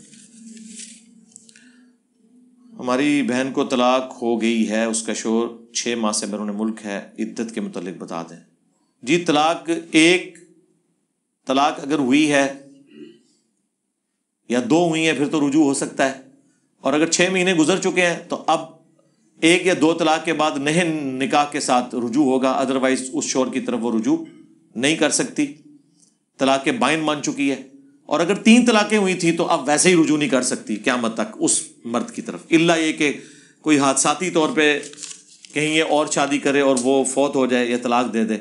ہماری بہن کو طلاق ہو گئی ہے، اس کا شوہر 6 ماہ سے بیرون ملک ہے، عدت کے متعلق بتا دیں۔ جی ایک طلاق اگر ہوئی ہے یا 2 ہوئی ہیں پھر تو رجوع ہو سکتا ہے، اور اگر 6 مہینے گزر چکے ہیں تو اب 1 یا 2 طلاق کے بعد نئے نکاح کے ساتھ رجوع ہوگا، ادروائز اس شوہر کی طرف وہ رجوع نہیں کر سکتی، طلاق بائن مان چکی ہے۔ اور اگر 3 طلاقیں ہوئی تھی تو اب ویسے ہی رجوع نہیں کر سکتی قیامت تک اس مرد کی طرف، الا یہ کہ کوئی حادثاتی طور پہ کہیں یہ اور شادی کرے اور وہ فوت ہو جائے یا طلاق دے دے،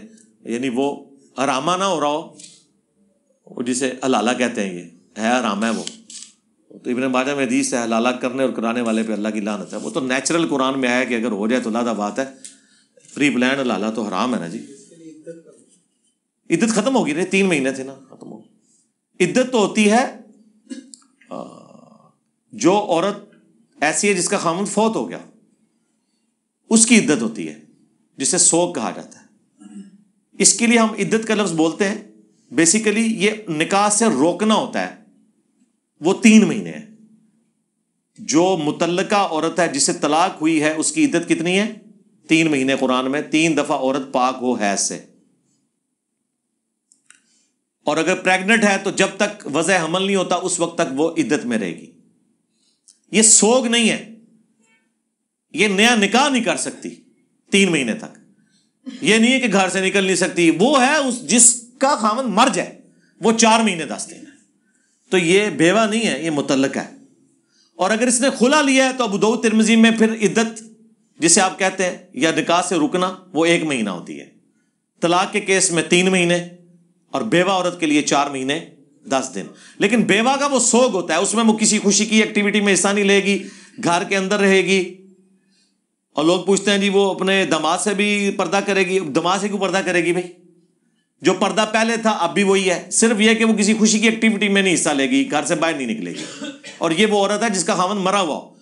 یعنی وہ حرامہ نہ ہو رہا ہو، جسے حلالہ کہتے ہیں، یہ ہے حرام ہے وہ، تو ابن ماجہ میں حدیث ہے حلالہ کرنے اور کرانے والے پہ اللہ کی لعنت ہے۔ وہ تو نیچرل قرآن میں آیا کہ اگر ہو جائے تو لادہ بات ہے، پری پلان حلالہ تو حرام ہے نا جی۔ عدت ختم ہوگی. 3 مہینے تھے نا, ختم ہو. عدت تو ہوتی ہے جو عورت ایسی ہے جس کا خامند فوت ہو گیا, اس کی عدت ہوتی ہے جسے سوگ کہا جاتا ہے. اس کے لیے ہم عدت کا لفظ بولتے ہیں. بیسیکلی یہ نکاح سے روکنا ہوتا ہے, وہ 3 مہینے ہے. جو متعلقہ عورت ہے جسے طلاق ہوئی ہے اس کی عدت کتنی ہے؟ 3 مہینے. قرآن میں 3 دفعہ عورت پاک ہو حیض سے. اور اگر پریگننٹ ہے تو جب تک وضع حمل نہیں ہوتا اس وقت تک وہ عدت میں رہے گی. یہ سوگ نہیں ہے, یہ نیا نکاح نہیں کر سکتی 3 مہینے تک. یہ نہیں ہے کہ گھر سے نکل نہیں سکتی, وہ ہے جس کا خامن مر جائے وہ 4 مہینے 10 دن ہے. تو یہ بیوہ نہیں ہے, یہ متعلقہ ہے. اور اگر اس نے خلا لیا ہے تو ابو داؤد ترمذی میں پھر عدت جسے آپ کہتے ہیں یا نکاح سے رکنا وہ 1 مہینہ ہوتی ہے. طلاق کے کیس میں 3 مہینے اور بیوہ عورت کے لیے 4 مہینے 10 دن. لیکن بیوہ کا وہ سوگ ہوتا ہے, اس میں وہ کسی خوشی کی ایکٹیویٹی میں حصہ نہیں لے گی, گھر کے اندر رہے گی. اور لوگ پوچھتے ہیں جی وہ اپنے داماد سے بھی پردہ کرے گی. داماد سے کیوں پردہ کرے گی بھائی؟ جو پردہ پہلے تھا اب بھی وہی ہے, صرف یہ کہ وہ کسی خوشی کی ایکٹیویٹی میں نہیں حصہ لے گی, گھر سے باہر نہیں نکلے گی. اور یہ وہ عورت ہے جس کا خامند مرا ہوا ہو,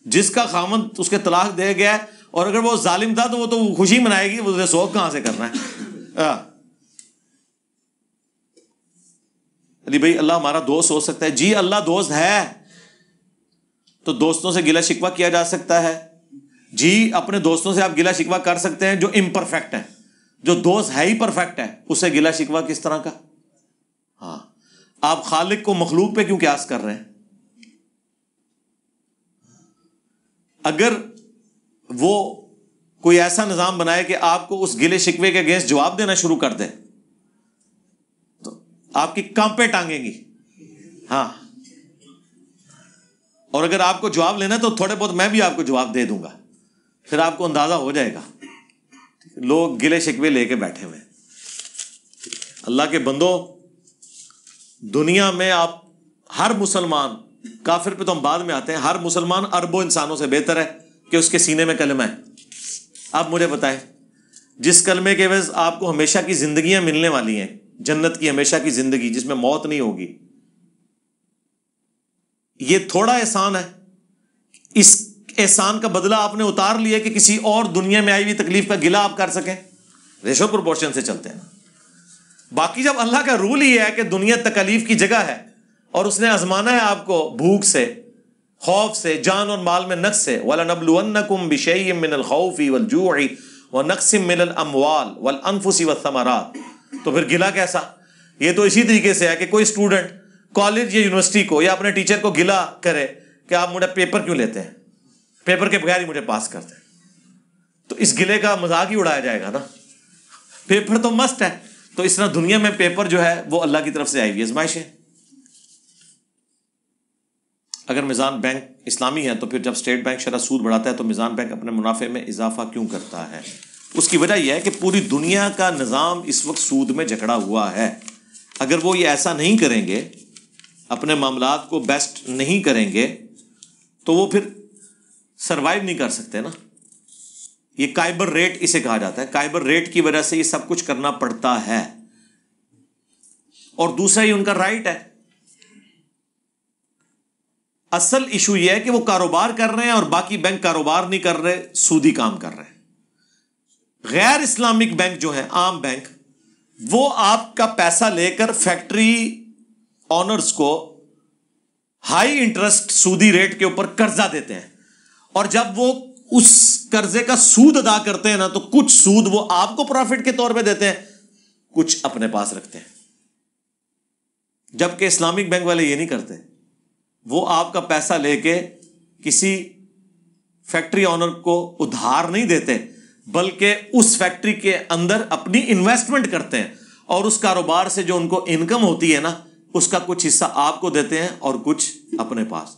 جس کا خامند اس کے طلاق دے گیا ہے, اور اگر وہ ظالم تھا تو وہ تو خوشی منائے گی, وہ سوگ کہاں سے کرنا ہے؟ علی بھائی اللہ ہمارا دوست ہو سکتا ہے؟ جی اللہ دوست ہے, تو دوستوں سے گلہ شکوہ کیا جا سکتا ہے. جی اپنے دوستوں سے آپ گلہ شکوہ کر سکتے ہیں جو امپرفیکٹ ہے. جو دوست ہے ہی پرفیکٹ ہے اسے گلہ شکوہ کس طرح کا؟ ہاں, آپ خالق کو مخلوق پہ کیوں قیاس کر رہے ہیں؟ اگر وہ کوئی ایسا نظام بنائے کہ آپ کو اس گلے شکوے کے اگینسٹ جواب دینا شروع کر دے تو آپ کی کانپیں ٹانگیں گی. ہاں, اور اگر آپ کو جواب لینا تو تھوڑے بہت میں بھی آپ کو جواب دے دوں گا, پھر آپ کو اندازہ ہو جائے گا. لوگ گلے شکوے لے کے بیٹھے ہوئے. اللہ کے بندو, دنیا میں آپ ہر مسلمان, کافر پہ تو ہم بعد میں آتے ہیں, ہر مسلمان اربوں انسانوں سے بہتر ہے کہ اس کے سینے میں کلمہ ہے. آپ مجھے بتائیں, جس کلمے کے عوض آپ کو ہمیشہ کی زندگیاں ملنے والی ہیں, جنت کی ہمیشہ کی زندگی جس میں موت نہیں ہوگی, یہ تھوڑا احسان ہے؟ اس احسان کا بدلہ آپ نے اتار لیا کہ کسی اور دنیا میں آئی ہوئی تکلیف کا گلہ آپ کر سکیں. ریشو پروپورشن سے چلتے ہیں. باقی جب اللہ کا رول ہی ہے کہ دنیا تکلیف کی جگہ ہے اور اس نے آزمانا ہے آپ کو بھوک سے, خوف سے, جان اور مال میں نقص سے, وَلَنَبْلُوَنَّكُمْ بِشَيْءٍ مِّنَ الْخَوْفِ وَالْجُوعِ وَنَقْصٍ مِّنَ الْأَمْوَالِ وَالْأَنفُسِ وَالثَّمَرَاتِ. تو پھر گلہ کیسا؟ یہ تو اسی طریقے سے ہے کہ کوئی اسٹوڈنٹ کالج یا یونیورسٹی کو یا اپنے ٹیچر کو گلہ کرے کہ آپ مجھے پیپر کیوں لیتے ہیں, پیپر کے بغیر ہی مجھے پاس کرتے ہیں. تو اس گلے کا مذاق ہی اڑایا جائے گا نا, پیپر تو مست ہے. تو اس طرح دنیا میں پیپر جو ہے وہ اللہ کی طرف سے آئی ہوئی آزمائش ہے. اگر میزان بینک اسلامی ہے تو پھر جب اسٹیٹ بینک شرح سود بڑھاتا ہے تو میزان بینک اپنے منافع میں اضافہ کیوں کرتا ہے؟ اس کی وجہ یہ ہے کہ پوری دنیا کا نظام اس وقت سود میں جکڑا ہوا ہے. اگر وہ یہ ایسا نہیں کریں گے, اپنے معاملات کو بیسٹ نہیں کریں گے, تو وہ پھر سروائیو نہیں کر سکتے نا. یہ کائبر ریٹ اسے کہا جاتا ہے. کائبر ریٹ کی وجہ سے یہ سب کچھ کرنا پڑتا ہے. اور دوسرا یہ ان کا رائٹ ہے. اصل ایشو یہ ہے کہ وہ کاروبار کر رہے ہیں اور باقی بینک کاروبار نہیں کر رہے, سودی کام کر رہے ہیں. غیر اسلامک بینک جو ہے, عام بینک, وہ آپ کا پیسہ لے کر فیکٹری آنرز کو ہائی انٹرسٹ سودی ریٹ کے اوپر قرضہ دیتے ہیں, اور جب وہ اس قرضے کا سود ادا کرتے ہیں نا تو کچھ سود وہ آپ کو پروفٹ کے طور پہ دیتے ہیں, کچھ اپنے پاس رکھتے ہیں. جبکہ اسلامک بینک والے یہ نہیں کرتے. وہ آپ کا پیسہ لے کے کسی فیکٹری آنر کو ادھار نہیں دیتے, بلکہ اس فیکٹری کے اندر اپنی انویسٹمنٹ کرتے ہیں, اور اس کاروبار سے جو ان کو انکم ہوتی ہے نا اس کا کچھ حصہ آپ کو دیتے ہیں اور کچھ اپنے پاس.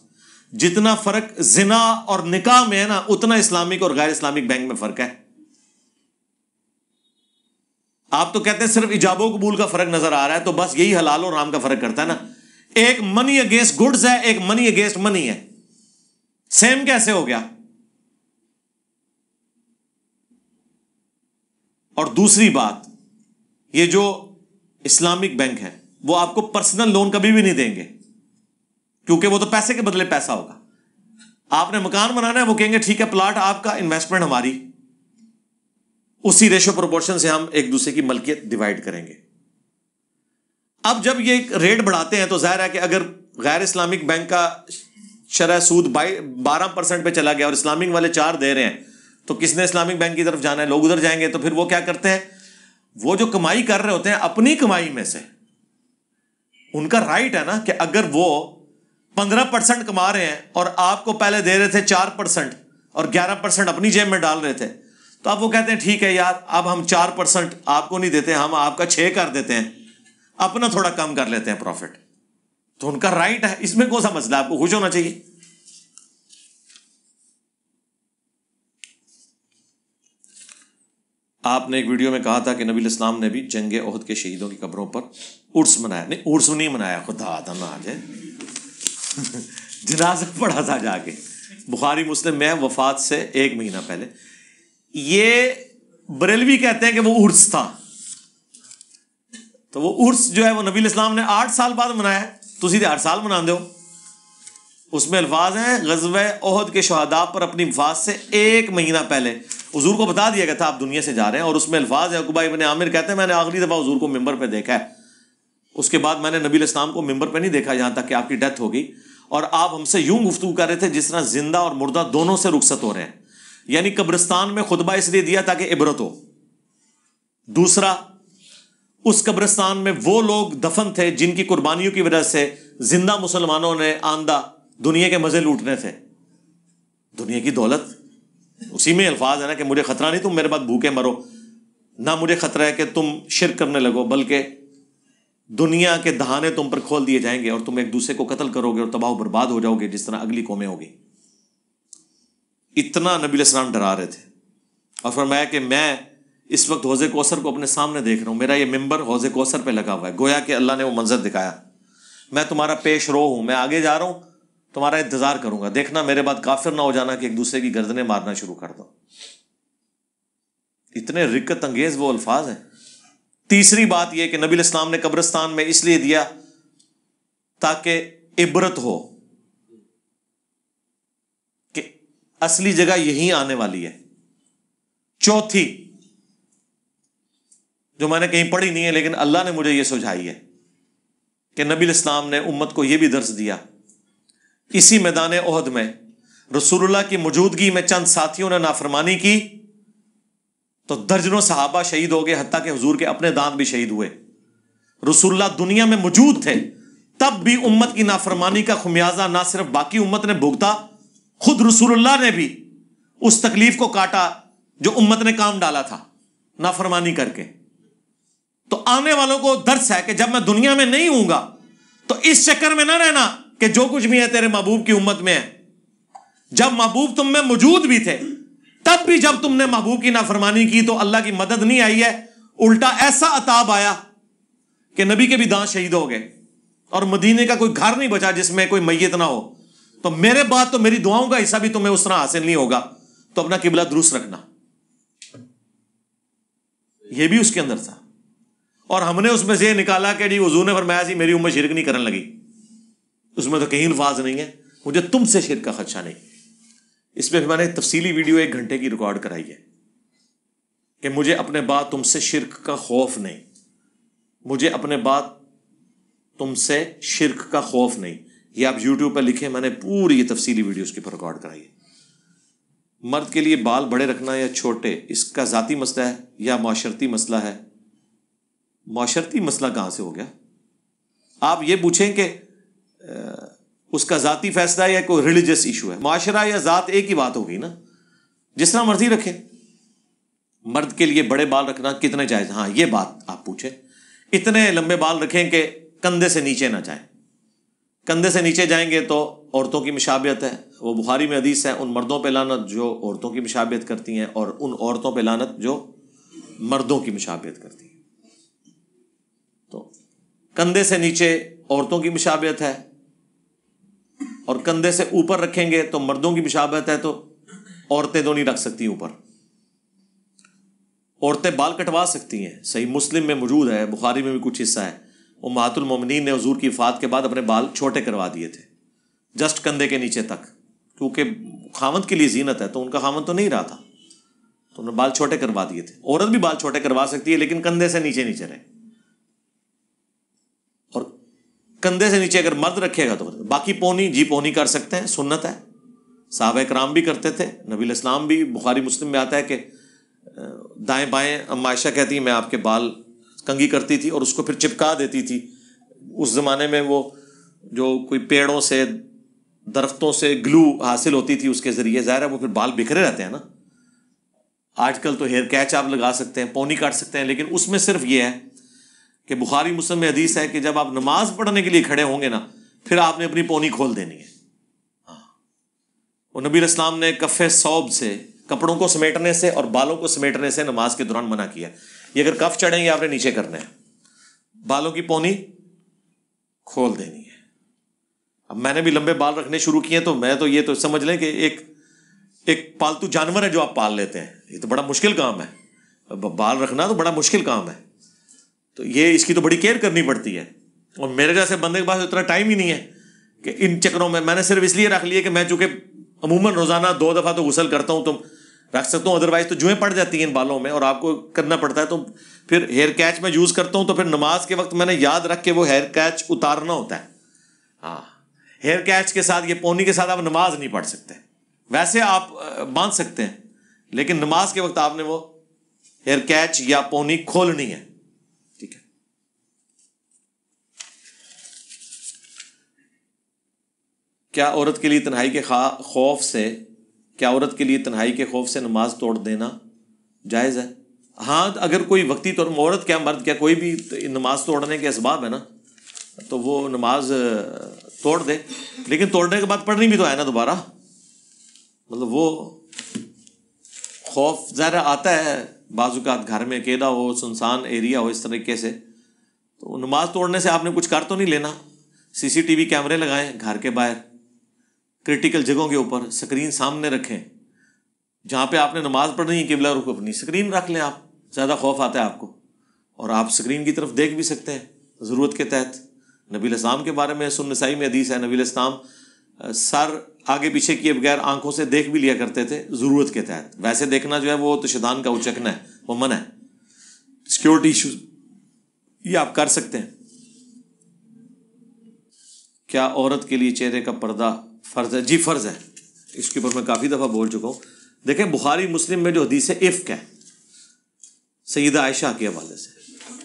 جتنا فرق زنا اور نکاح میں ہے نا, اتنا اسلامک اور غیر اسلامک بینک میں فرق ہے. آپ تو کہتے ہیں صرف ایجاب و قبول کا فرق نظر آ رہا ہے, تو بس یہی حلال اور حرام کا فرق کرتا ہے نا. ایک منی اگینسٹ گڈز ہے, ایک منی اگینسٹ منی ہے. سیم کیسے ہو گیا؟ اور دوسری بات, یہ جو اسلامک بینک ہے وہ آپ کو پرسنل لون کبھی بھی نہیں دیں گے، کیونکہ وہ تو پیسے کے بدلے پیسہ ہوگا. آپ نے مکان بنانا ہے، وہ کہیں گے ٹھیک ہے پلاٹ آپ کا، انویسٹمنٹ ہماری، اسی ریشو پروپورشن سے ہم ایک دوسرے کی ملکیت ڈیوائڈ کریں گے. اب جب یہ ریٹ بڑھاتے ہیں تو ظاہر ہے کہ اگر غیر اسلامک بینک کا شرح سود 12% پہ چلا گیا اور اسلامک والے 4 دے رہے ہیں، تو کس نے اسلامک بینک کی طرف جانا ہے؟ لوگ ادھر جائیں گے. تو پھر وہ کیا کرتے ہیں، وہ جو کمائی کر رہے ہوتے ہیں اپنی کمائی میں سے، ان کا رائٹ ہے نا کہ اگر وہ 15% کما رہے ہیں اور آپ کو پہلے دے رہے تھے 4% اور 11% اپنی جیب میں ڈال رہے تھے، تو اب وہ کہتے ہیں ٹھیک ہے یار اب ہم 4% آپ کو نہیں دیتے، ہم آپ کا 6 کر دیتے ہیں، اپنا تھوڑا کم کر لیتے ہیں پروفٹ. تو ان کا رائٹ ہے، اس میں کون سا مسئلہ ہے؟ آپ کو خوش ہونا چاہیے. آپ نے ایک ویڈیو میں کہا تھا کہ نبی الاسلام نے بھی جنگ احد کے شہیدوں کی قبروں پر عرس منایا. نہیں، عرس نہیں منایا، خدا نہ آ جائے، جنازہ پڑھا تھا جا کے. بخاری مسلم میں وفات سے 1 مہینہ پہلے. یہ بریلوی کہتے ہیں کہ وہ عرس تھا. تو وہ عرس جو ہے وہ نبی الاسلام نے 8 سال بعد منایا، تسی تو ہر سال منا دو. اس میں الفاظ ہیں غزوہ احد کے شہداء پر اپنی وفات سے 1 مہینہ پہلے حضور کو بتا دیا گیا تھا آپ دنیا سے جا رہے ہیں. اور اس میں الفاظ ہیں، عقبہ ابن عامر کہتے ہیں میں نے آخری دفعہ حضور کو ممبر پہ دیکھا ہے، اس کے بعد میں نے نبی الاسلام کو ممبر پہ نہیں دیکھا یہاں تک کہ آپ کی ڈیتھ ہو گئی. اور آپ ہم سے یوں گفتگو کر رہے تھے جس طرح زندہ اور مردہ دونوں سے رخصت ہو رہے ہیں. یعنی قبرستان میں خطبہ اس لیے دیا تاکہ عبرت ہو. دوسرا، اس قبرستان میں وہ لوگ دفن تھے جن کی قربانیوں کی وجہ سے زندہ مسلمانوں نے آندہ دنیا کے مزے لوٹنے تھے، دنیا کی دولت. اسی میں الفاظ ہے نا کہ مجھے خطرہ نہیں تم میرے بعد بھوکے مرو، نہ مجھے خطرہ ہے کہ تم شرک کرنے لگو، بلکہ دنیا کے دہانے تم پر کھول دیے جائیں گے اور تم ایک دوسرے کو قتل کرو گے اور تباہ و برباد ہو جاؤ گے جس طرح اگلی قومیں ہوگی. اتنا نبی علیہ السلام ڈرا رہے تھے. اور فرمایا کہ میں اس وقت حوض کوثر کو اپنے سامنے دیکھ رہا ہوں، میرا یہ ممبر حوض کوثر پہ لگا ہوا ہے، گویا کہ اللہ نے وہ منظر دکھایا. میں تمہارا پیش رو ہوں، میں آگے جا رہا ہوں، تمہارا انتظار کروں گا، دیکھنا میرے بعد کافر نہ ہو جانا کہ ایک دوسرے کی گردنیں مارنا شروع کر دو. اتنے رقت انگیز وہ الفاظ ہیں. تیسری بات یہ کہ نبی الاسلام نے قبرستان میں اس لیے دیا تاکہ عبرت ہو کہ اصلی جگہ یہی آنے والی ہے. چوتھی جو میں نے کہیں پڑھی نہیں ہے لیکن اللہ نے مجھے یہ سمجھائی ہے کہ نبی الاسلام نے امت کو یہ بھی درس دیا، اسی میدان احد میں رسول اللہ کی موجودگی میں چند ساتھیوں نے نافرمانی کی تو درجنوں صحابہ شہید ہو گئے، حتیٰ کہ حضور کے اپنے دانت بھی شہید ہوئے. رسول اللہ دنیا میں موجود تھے تب بھی امت کی نافرمانی کا خمیازہ نہ صرف باقی امت نے بھگتا، خود رسول اللہ نے بھی اس تکلیف کو کاٹا جو امت نے کام ڈالا تھا نافرمانی کر کے. تو آنے والوں کو درس ہے کہ جب میں دنیا میں نہیں ہوں گا تو اس چکر میں نہ رہنا کہ جو کچھ بھی ہے تیرے محبوب کی امت میں ہے. جب محبوب تم میں موجود بھی تھے تب بھی جب تم نے محبوب کی نافرمانی کی تو اللہ کی مدد نہیں آئی ہے، الٹا ایسا عذاب آیا کہ نبی کے بھی دانت شہید ہو گئے اور مدینے کا کوئی گھر نہیں بچا جس میں کوئی میت نہ ہو. تو میرے بعد تو میری دعاؤں کا حصہ بھی تمہیں اس طرح حاصل نہیں ہوگا، تو اپنا قبلہ درست رکھنا. یہ بھی اس کے اندر تھا. اور ہم نے اس میں سے یہ نکالا کہ جی حضور نے فرمایا جی میری امت شرک نہیں کرنے لگی، اس میں تو کہیں الفاظ نہیں ہے مجھے تم سے شرک کا خدشہ نہیں. اس پہ میں نے تفصیلی ویڈیو 1 گھنٹے کی ریکارڈ کرائی ہے کہ مجھے اپنے بعد تم سے شرک کا خوف نہیں، مجھے اپنے بعد تم سے شرک کا خوف نہیں. یہ آپ یوٹیوب پہ لکھیں، میں نے پوری یہ تفصیلی ویڈیو اس کے پر ریکارڈ کرائی ہے. مرد کے لیے بال بڑے رکھنا یا چھوٹے اس کا ذاتی مسئلہ ہے یا معاشرتی مسئلہ ہے؟ معاشرتی مسئلہ کہاں سے ہو گیا؟ آپ یہ پوچھیں کہ اس کا ذاتی فیصلہ ہے یا کوئی ریلیجس ایشو ہے. معاشرہ یا ذات ایک ہی بات ہوگی نا، جس طرح مرضی رکھے. مرد کے لیے بڑے بال رکھنا کتنے جائز؟ ہاں یہ بات آپ پوچھیں. اتنے لمبے بال رکھیں کہ کندھے سے نیچے نہ جائیں. کندھے سے نیچے جائیں گے تو عورتوں کی مشابہت ہے. وہ بخاری میں حدیث ہے، ان مردوں پہ لعنت جو عورتوں کی مشابہت کرتی ہیں اور ان عورتوں پہ لعنت جو مردوں کی مشابہت کرتی ہیں. تو کندھے سے نیچے عورتوں کی مشابہت ہے اور کندھے سے اوپر رکھیں گے تو مردوں کی مشابہت ہے، تو عورتیں تو نہیں رکھ سکتی اوپر. عورتیں بال کٹوا سکتی ہیں، صحیح مسلم میں موجود ہے، بخاری میں بھی کچھ حصہ ہے، امہات المومنین نے حضور کی وفات کے بعد اپنے بال چھوٹے کروا دیے تھے، جسٹ کندھے کے نیچے تک، کیونکہ خاوند کے لیے زینت ہے، تو ان کا خاوند تو نہیں رہا تھا، تو انہوں نے بال چھوٹے کروا دیے تھے۔ عورت بھی بال چھوٹے کروا سکتی ہے لیکن کندھے سے نیچے نیچے رہے، اور کندھے سے نیچے اگر مرد رکھے گا تو باقی پونی جی پونی کر سکتے ہیں، سنت ہے، صحابہ کرام بھی کرتے تھے، نبی الاسلام بھی، بخاری مسلم میں آتا ہے کہ دائیں بائیں اما عائشہ کہتی ہیں میں آپ کے بال کنگھی کرتی تھی اور اس کو پھر چپکا دیتی تھی۔ اس زمانے میں وہ جو کوئی پیڑوں سے درختوں سے گلو حاصل ہوتی تھی اس کے ذریعے، ظاہر ہے وہ پھر بال بکھرے رہتے ہیں نا۔ آج کل تو ہیئر کیچ آپ لگا سکتے ہیں، پونی کاٹ سکتے ہیں، لیکن اس میں صرف یہ ہے کہ بخاری مسلم میں حدیث ہے کہ جب آپ نماز پڑھنے کے لیے کھڑے ہوں گے نا، پھر آپ نے اپنی پونی کھول دینی ہے۔ اور نبی الاسلام نے کف ثوب سے، کپڑوں کو سمیٹنے سے اور بالوں کو سمیٹنے سے نماز کے دوران منع کیا۔ یہ اگر کف چڑھیں گے آپ نے نیچے کرنے ہیں، بالوں کی پونی کھول دینی ہے۔ اب میں نے بھی لمبے بال رکھنے شروع کیے تو میں تو یہ تو سمجھ لیں کہ ایک پالتو جانور ہے جو آپ پال لیتے ہیں، یہ تو بڑا مشکل کام ہے، بال رکھنا تو بڑا مشکل کام ہے، تو یہ اس کی تو بڑی کیئر کرنی پڑتی ہے۔ اور میرے جیسے بندے کے پاس اتنا ٹائم ہی نہیں ہے کہ ان چکروں میں نے صرف اس لیے رکھ لیے کہ میں چونکہ عموماً روزانہ 2 دفعہ تو غسل کرتا ہوں تو رکھ سکتا ہوں، ادروائز تو جوئیں پڑ جاتی ہیں ان بالوں میں اور آپ کو کرنا پڑتا ہے، تو پھر ہیئر کیچ میں یوز کرتا ہوں، تو پھر نماز کے وقت میں نے یاد رکھ کے وہ ہیئر کیچ اتارنا ہوتا ہے۔ ہاں، ہیئر کیچ کے ساتھ، یہ پونی کے ساتھ آپ نماز نہیں پڑھ سکتے، ویسے آپ باندھ سکتے ہیں لیکن نماز کے وقت آپ نے وہ ہیئر کیچ یا پونی کھولنی ہے، ٹھیک ہے۔ کیا عورت کے لیے تنہائی کے خوف سے نماز توڑ دینا جائز ہے؟ ہاں، اگر کوئی وقتی طور عورت کیا مرد کیا کوئی بھی نماز توڑنے کے اسباب ہے نا، تو وہ نماز توڑ دے، لیکن توڑنے کے بعد پڑھنی بھی تو ہے نا دوبارہ، مطلب وہ خوف ظاہر آتا ہے بعض اوقات، گھر میں اکیلا ہو، سنسان ایریا ہو، اس طریقے سے، تو نماز توڑنے سے آپ نے کچھ کر تو نہیں لینا۔ CCTV کیمرے لگائیں گھر کے باہر، کرٹیکل جگہوں کے اوپر سکرین سامنے رکھیں، جہاں پہ آپ نے نماز پڑھنی ہے قبلہ رخ اپنی سکرین رکھ لیں، آپ زیادہ خوف آتا ہے آپ کو، اور آپ سکرین کی طرف دیکھ بھی سکتے ہیں ضرورت کے تحت۔ نبی الاسلام کے بارے میں سنن نسائی میں حدیث ہے، نبی الاسلام سر آگے پیچھے کیے بغیر آنکھوں سے دیکھ بھی لیا کرتے تھے ضرورت کے تحت، ویسے دیکھنا جو ہے وہ تو شیطان کا اچکنا ہے، وہ منع ہے، سیکیورٹی ایشوز یہ آپ کر سکتے ہیں۔ کیا عورت کے لیے چہرے کا پردہ فرض ہے؟ جی فرض ہے، اس کے اوپر میں کافی دفعہ بول چکا ہوں۔ دیکھیں بخاری مسلم میں جو حدیث افک ہے سیدہ عائشہ کے حوالے سے،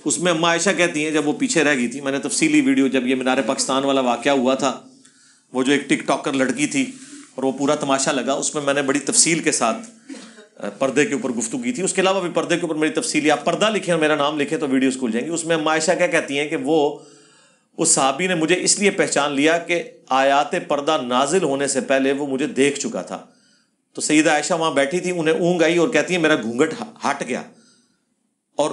اس میں اما عائشہ کہتی ہیں جب وہ پیچھے رہ گئی تھی، میں نے تفصیلی ویڈیو جب یہ مینار پاکستان والا واقعہ ہوا تھا، وہ جو ایک ٹک ٹاکر لڑکی تھی اور وہ پورا تماشا لگا، اس میں نے بڑی تفصیل کے ساتھ پردے کے اوپر گفتگو کی تھی۔ اس کے علاوہ بھی پردے کے اوپر میری تفصیلی، آپ پردہ لکھیں اور میرا نام لکھیں تو ویڈیوز کھل جائیں گی۔ اس میں اما عائشہ کیا کہتی ہیں کہ وہ اس صحابی نے مجھے اس لیے پہچان لیا کہ آیات پردہ نازل ہونے سے پہلے وہ مجھے دیکھ چکا تھا۔ تو سیدہ عائشہ وہاں بیٹھی تھی، انہیں اونگ آئی اور کہتی ہیں میرا گھونگھٹ ہٹ گیا، اور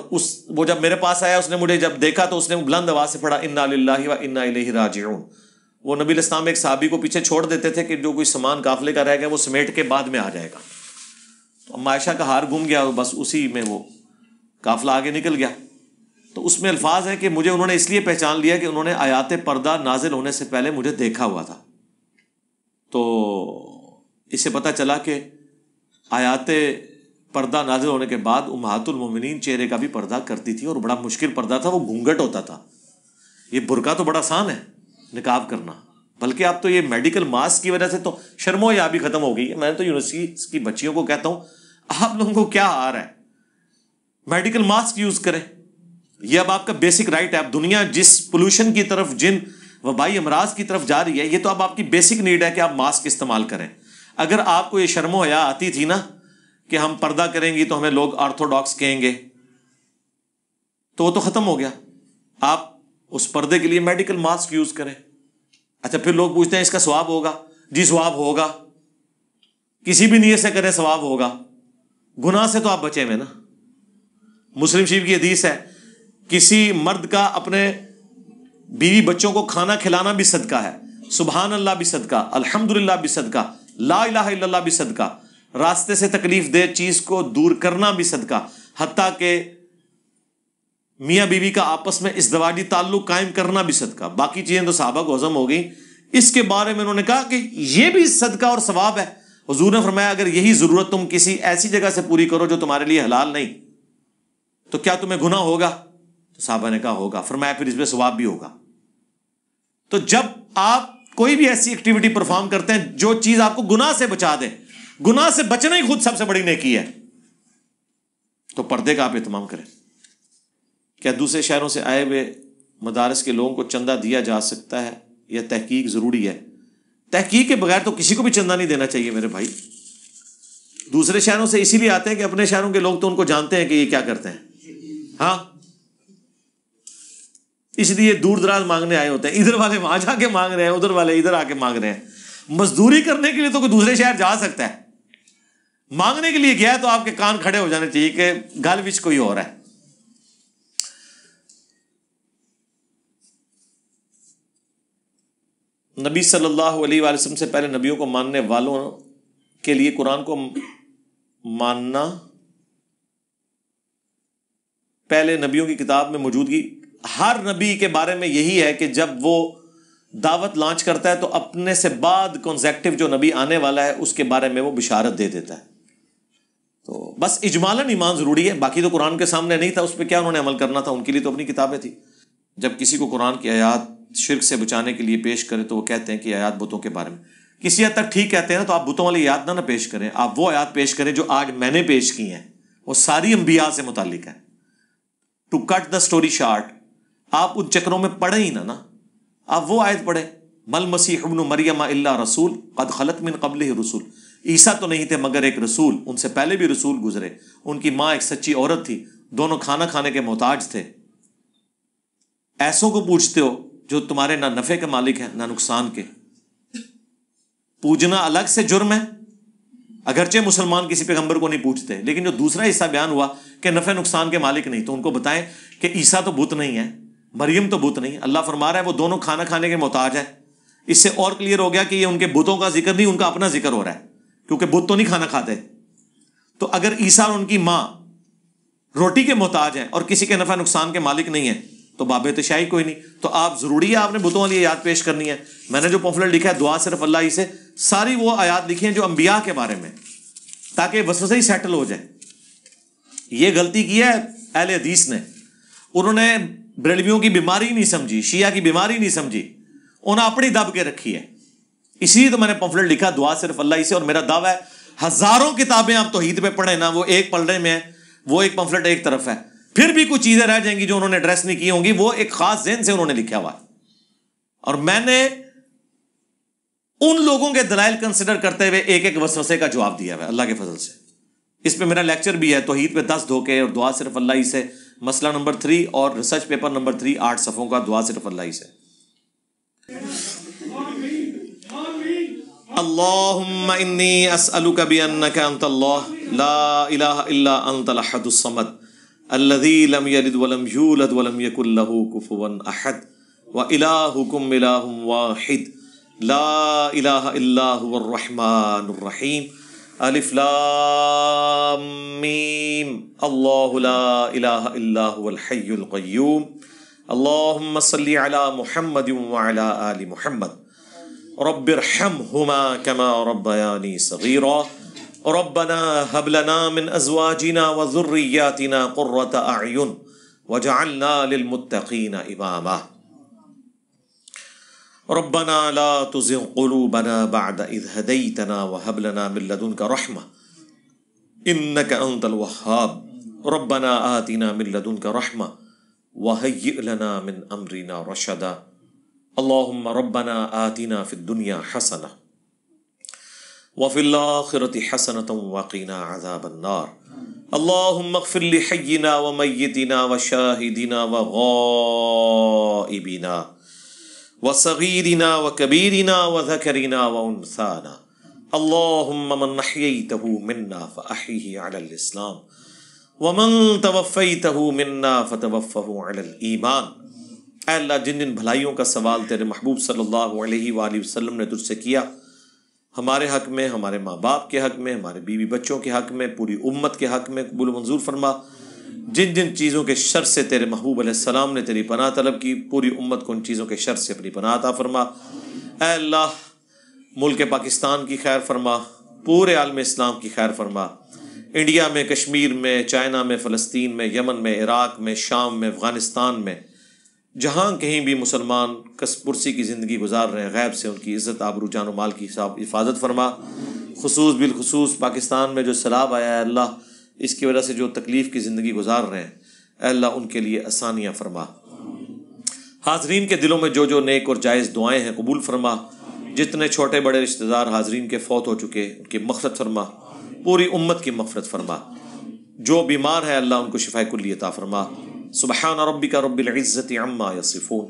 وہ جب میرے پاس آیا، اس نے مجھے جب دیکھا تو اس نے بلند آواز سے پڑھا انا للہ و انا الیہ راجعون۔ وہ نبی الاسلام ایک صحابی کو پیچھے چھوڑ دیتے تھے کہ جو کوئی سامان قافلے کا رہ گیا وہ سمیٹ کے بعد میں آ جائے گا، تو اما عائشہ کا ہار گم گیا، بس اسی میں وہ قافلہ آگے نکل گیا۔ تو اس میں الفاظ ہے کہ مجھے انہوں نے اس لیے پہچان لیا کہ انہوں نے آیات پردہ نازل ہونے سے پہلے مجھے دیکھا ہوا تھا۔ تو اس سے پتہ چلا کہ آیات پردہ نازل ہونے کے بعد امہات المومنین چہرے کا بھی پردہ کرتی تھی، اور بڑا مشکل پردہ تھا، وہ گھونگھٹ ہوتا تھا۔ یہ برقع تو بڑا آسان ہے نقاب کرنا، بلکہ اب تو یہ میڈیکل ماسک کی وجہ سے تو شرم و حیا بھی ختم ہو گئی ہے۔ میں تو یونیورسٹی کی بچیوں کو کہتا ہوں آپ لوگوں کو کیا آ رہا ہے، میڈیکل ماسک یوز کریں، یہ اب آپ کا بیسک رائٹ ہے۔ اب دنیا جس پولوشن کی طرف، جن وبائی امراض کی طرف جا رہی ہے، یہ تو اب آپ کی بیسک نیڈ ہے کہ آپ ماسک استعمال کریں۔ اگر آپ کو یہ شرم و حیا آتی تھی نا کہ ہم پردہ کریں گی تو ہمیں لوگ آرتھوڈاکس کہیں گے، تو وہ تو ختم ہو گیا۔ آپ اس پردے کے لیے میڈیکل ماسک یوز کریں۔ اچھا پھر لوگ پوچھتے ہیں اس کا ثواب ہوگا؟ جی ثواب ہوگا، کسی بھی نیت سے کریں ثواب ہوگا، گناہ سے تو آپ بچے ہوئے نا۔ مسلم شریف کی حدیث ہے کسی مرد کا اپنے بیوی بچوں کو کھانا کھلانا بھی صدقہ ہے، سبحان اللہ بھی صدقہ، الحمدللہ بھی صدقہ، لا الہ الا اللہ بھی صدقہ، راستے سے تکلیف دہ چیز کو دور کرنا بھی صدقہ، حتیٰ کہ میاں بیوی کا آپس میں ازدواجی تعلق قائم کرنا بھی صدقہ. باقی چیزیں تو صحابہ کو ہضم ہو گئی. اس کے بارے میں انہوں نے کہا کہ یہ بھی صدقہ اور ثواب ہے. حضور نے فرمایا اگر یہی ضرورت تم کسی ایسی جگہ سے پوری کرو جو تمہارے لیے حلال نہیں تو کیا تمہیں گناہ ہوگا؟ تو صحابہ نے کہا ہوگا. فرمایا پھر اس میں ثواب بھی ہوگا. تو جب آپ کوئی بھی ایسی ایکٹیویٹی پرفارم کرتے ہیں جو چیز آپ کو گناہ سے بچا دے، گناہ سے بچنا ہی خود سب سے بڑی نیکی ہے، تو پردے کا آپ اہتمام کریں. کیا دوسرے شہروں سے آئے ہوئے مدارس کے لوگوں کو چندہ دیا جا سکتا ہے یا تحقیق ضروری ہے؟ تحقیق کے بغیر تو کسی کو بھی چندہ نہیں دینا چاہیے میرے بھائی. دوسرے شہروں سے اسی لیے آتے ہیں کہ اپنے شہروں کے لوگ تو ان کو جانتے ہیں کہ یہ کیا کرتے ہیں. ہاں، اس لیے دور دراز مانگنے آئے ہوتے ہیں. ادھر والے وہاں جا کے مانگ رہے ہیں، ادھر والے ادھر آ کے مانگ رہے ہیں. مزدوری کرنے کے لیے تو کوئی دوسرے شہر جا سکتا ہے، مانگنے کے لیے گیا ہے تو آپ کے کان کھڑے ہو جانے چاہیے کہ گل وچ کوئی اور ہے. نبی صلی اللہ علیہ وآلہ وسلم سے پہلے نبیوں کو ماننے والوں کے لیے قرآن کو ماننا پہلے نبیوں کی کتاب میں موجودگی. ہر نبی کے بارے میں یہی ہے کہ جب وہ دعوت لانچ کرتا ہے تو اپنے سے بعد کنزیکٹو جو نبی آنے والا ہے اس کے بارے میں وہ بشارت دے دیتا ہے. تو بس اجمالاً ایمان ضروری ہے، باقی تو قرآن کے سامنے نہیں تھا، اس پہ کیا انہوں نے عمل کرنا تھا، ان کے لیے تو اپنی کتابیں تھی. جب کسی کو قرآن کی آیات شرک سے بچانے کے لیے پیش کرے تو وہ کہتے ہیں کہ آیات بتوں کے بارے میں. کسی حد تک ٹھیک کہتے ہیں نا، تو آپ بتوں والی آیات نہ پیش کریں، آپ وہ آیات پیش کریں جو آج میں نے پیش کی ہیں، وہ ساری انبیاء سے متعلق ہیں. To cut the story short, آپ ان چکروں میں پڑھیں ہی نا، آپ وہ آیت پڑھیں مل مسیح ابن مریم الا رسول قد خلت من قبلہ رسول. عیسیٰ تو نہیں تھے مگر ایک رسول، ان سے پہلے بھی رسول گزرے. ان کی ماں ایک سچی عورت تھی، دونوں کھانا کھانے کے محتاج تھے. ایسوں کو پوچھتے ہو جو تمہارے نہ نفع کے مالک ہیں نہ نقصان کے. پوجنا الگ سے جرم ہے، اگرچہ مسلمان کسی پیغمبر کو نہیں پوچھتے، لیکن جو دوسرا حصہ بیان ہوا کہ نفع نقصان کے مالک نہیں، تو ان کو بتائیں کہ عیسیٰ تو بت نہیں ہے، مریم تو بت نہیں. اللہ فرما رہا ہے وہ دونوں کھانا کھانے کے محتاج ہیں. اس سے اور کلیئر ہو گیا کہ یہ ان کے بتوں کا ذکر نہیں، ان کا اپنا ذکر ہو رہا ہے، کیونکہ بت تو نہیں کھانا کھاتے. تو اگر عیسیٰ اور ان کی ماں روٹی کے محتاج ہیں اور کسی کے نفع نقصان کے مالک نہیں ہیں تو باب تشائی کوئی نہیں. تو آپ ضروری ہے آپ نے بتوں والی آیات پیش کرنی ہے. میں نے جو پمفلٹ لکھا ہے دعا صرف اللہ ہی سے، ساری وہ آیات لکھی ہیں جو انبیاء کے بارے میں، تاکہ وسوسہ ہی سیٹل ہو جائے. یہ غلطی کی ہے اہل حدیث نے، انہوں نے بریلویوں کی بیماری نہیں سمجھی، شیعہ کی بیماری نہیں سمجھی، انہوں نے اپنی دب کے رکھی ہے. اسی لیے تو میں نے پمفلٹ لکھا دعا صرف اللہ ہی سے. اور میرا دعویٰ ہے ہزاروں کتابیں آپ توحید پہ پڑھیں نا، وہ ایک پلڑے میں ہے، وہ ایک پمفلٹ ایک طرف ہے، پھر بھی کچھ چیزیں رہ جائیں گی جو انہوں نے ایڈریس نہیں کی ہوں گی، وہ ایک خاص ذہن سے انہوں نے لکھا ہوا ہے. اور میں نے ان لوگوں کے دلائل کنسیڈر کرتے ہوئے ایک ایک وسوسے کا جواب دیا ہوا ہے اللہ کے فضل سے. اس پہ میرا لیکچر بھی ہے، توحید پہ 10 دھوکے اور دعا صرف اللہ ہی سے، مسئلہ نمبر 3 اور ریسرچ پیپر نمبر 3، 8 صفحوں کا، دعا صرف اللہ ہی سے. اللہم انی اسألک بانک انت اللہ لا الہ الا انت الاحد الصمد الذی لم یلد ولم یولد ولم یکن لہ کفوا احد وإلہکم الہ واحد لا الہ الا هو الرحمن الرحیم الف لام میم اللہ لا الہ الا هو الحی القیوم اللہم صلی علی محمد وعلی آل محمد رب ارحمہما کما ربیانی صغیرا ربنا هب لنا من ازواجنا وذریاتنا قرۃ اعین وجعلنا للمتقین اماما ربنا لا تزغ قلوبنا بعد اذ هدیتنا وهب لنا من لدنک رحمہ انک انت الوہاب ربنا آتنا من لدنک رحمہ وهیئ لنا من امرنا رشدا اللہم ربنا آتنا فی الدنیا حسنہ وفی الآخرة حسنة وقنا عذاب النار اللہم اغفر لحینا ومیتنا وشاہدنا وغائبنا وصغیرنا وکبیرنا وذکرنا وانثانا اللہم من احییتہ منا فاحیہ علی الاسلام ومن توفیتہ منا فتوفہ علی الایمان. اے اللہ جن جن بھلائیوں کا سوال تیرے محبوب صلی اللہ علیہ وآلہ وسلم نے تجھ سے کیا، ہمارے حق میں، ہمارے ماں باپ کے حق میں، ہمارے بیوی بچوں کے حق میں، پوری امت کے حق میں قبول و منظور فرما. جن جن چیزوں کے شر سے تیرے محبوب علیہ السلام نے تیری پناہ طلب کی، پوری امت کو ان چیزوں کے شر سے اپنی پناہ عطا فرما۔ اے اللہ ملک پاکستان کی خیر فرما، پورے عالم اسلام کی خیر فرما، انڈیا میں، کشمیر میں، چائنا میں، فلسطین میں، یمن میں، عراق میں، شام میں، افغانستان میں، جہاں کہیں بھی مسلمان کس پرسی کی زندگی گزار رہے ہیں، غیب سے ان کی عزت، آبرو، جان و مال کی حفاظت فرما۔ خصوص بالخصوص پاکستان میں جو سیلاب آیا ہے اللہ، اس کی وجہ سے جو تکلیف کی زندگی گزار رہے ہیں، اے اللہ ان کے لیے آسانیاں فرما۔ حاضرین کے دلوں میں جو جو نیک اور جائز دعائیں ہیں قبول فرما۔ جتنے چھوٹے بڑے رشتہ دار حاضرین کے فوت ہو چکے ان کی مغفرت فرما، پوری امت کی مغفرت فرما۔ جو بیمار ہے اللہ ان کو شفاء کلی عطا فرما۔ سبحان ربک رب العزت عما یصفون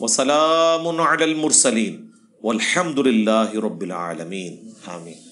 وسلام علی المرسلین والحمد للہ رب العالمین، آمین۔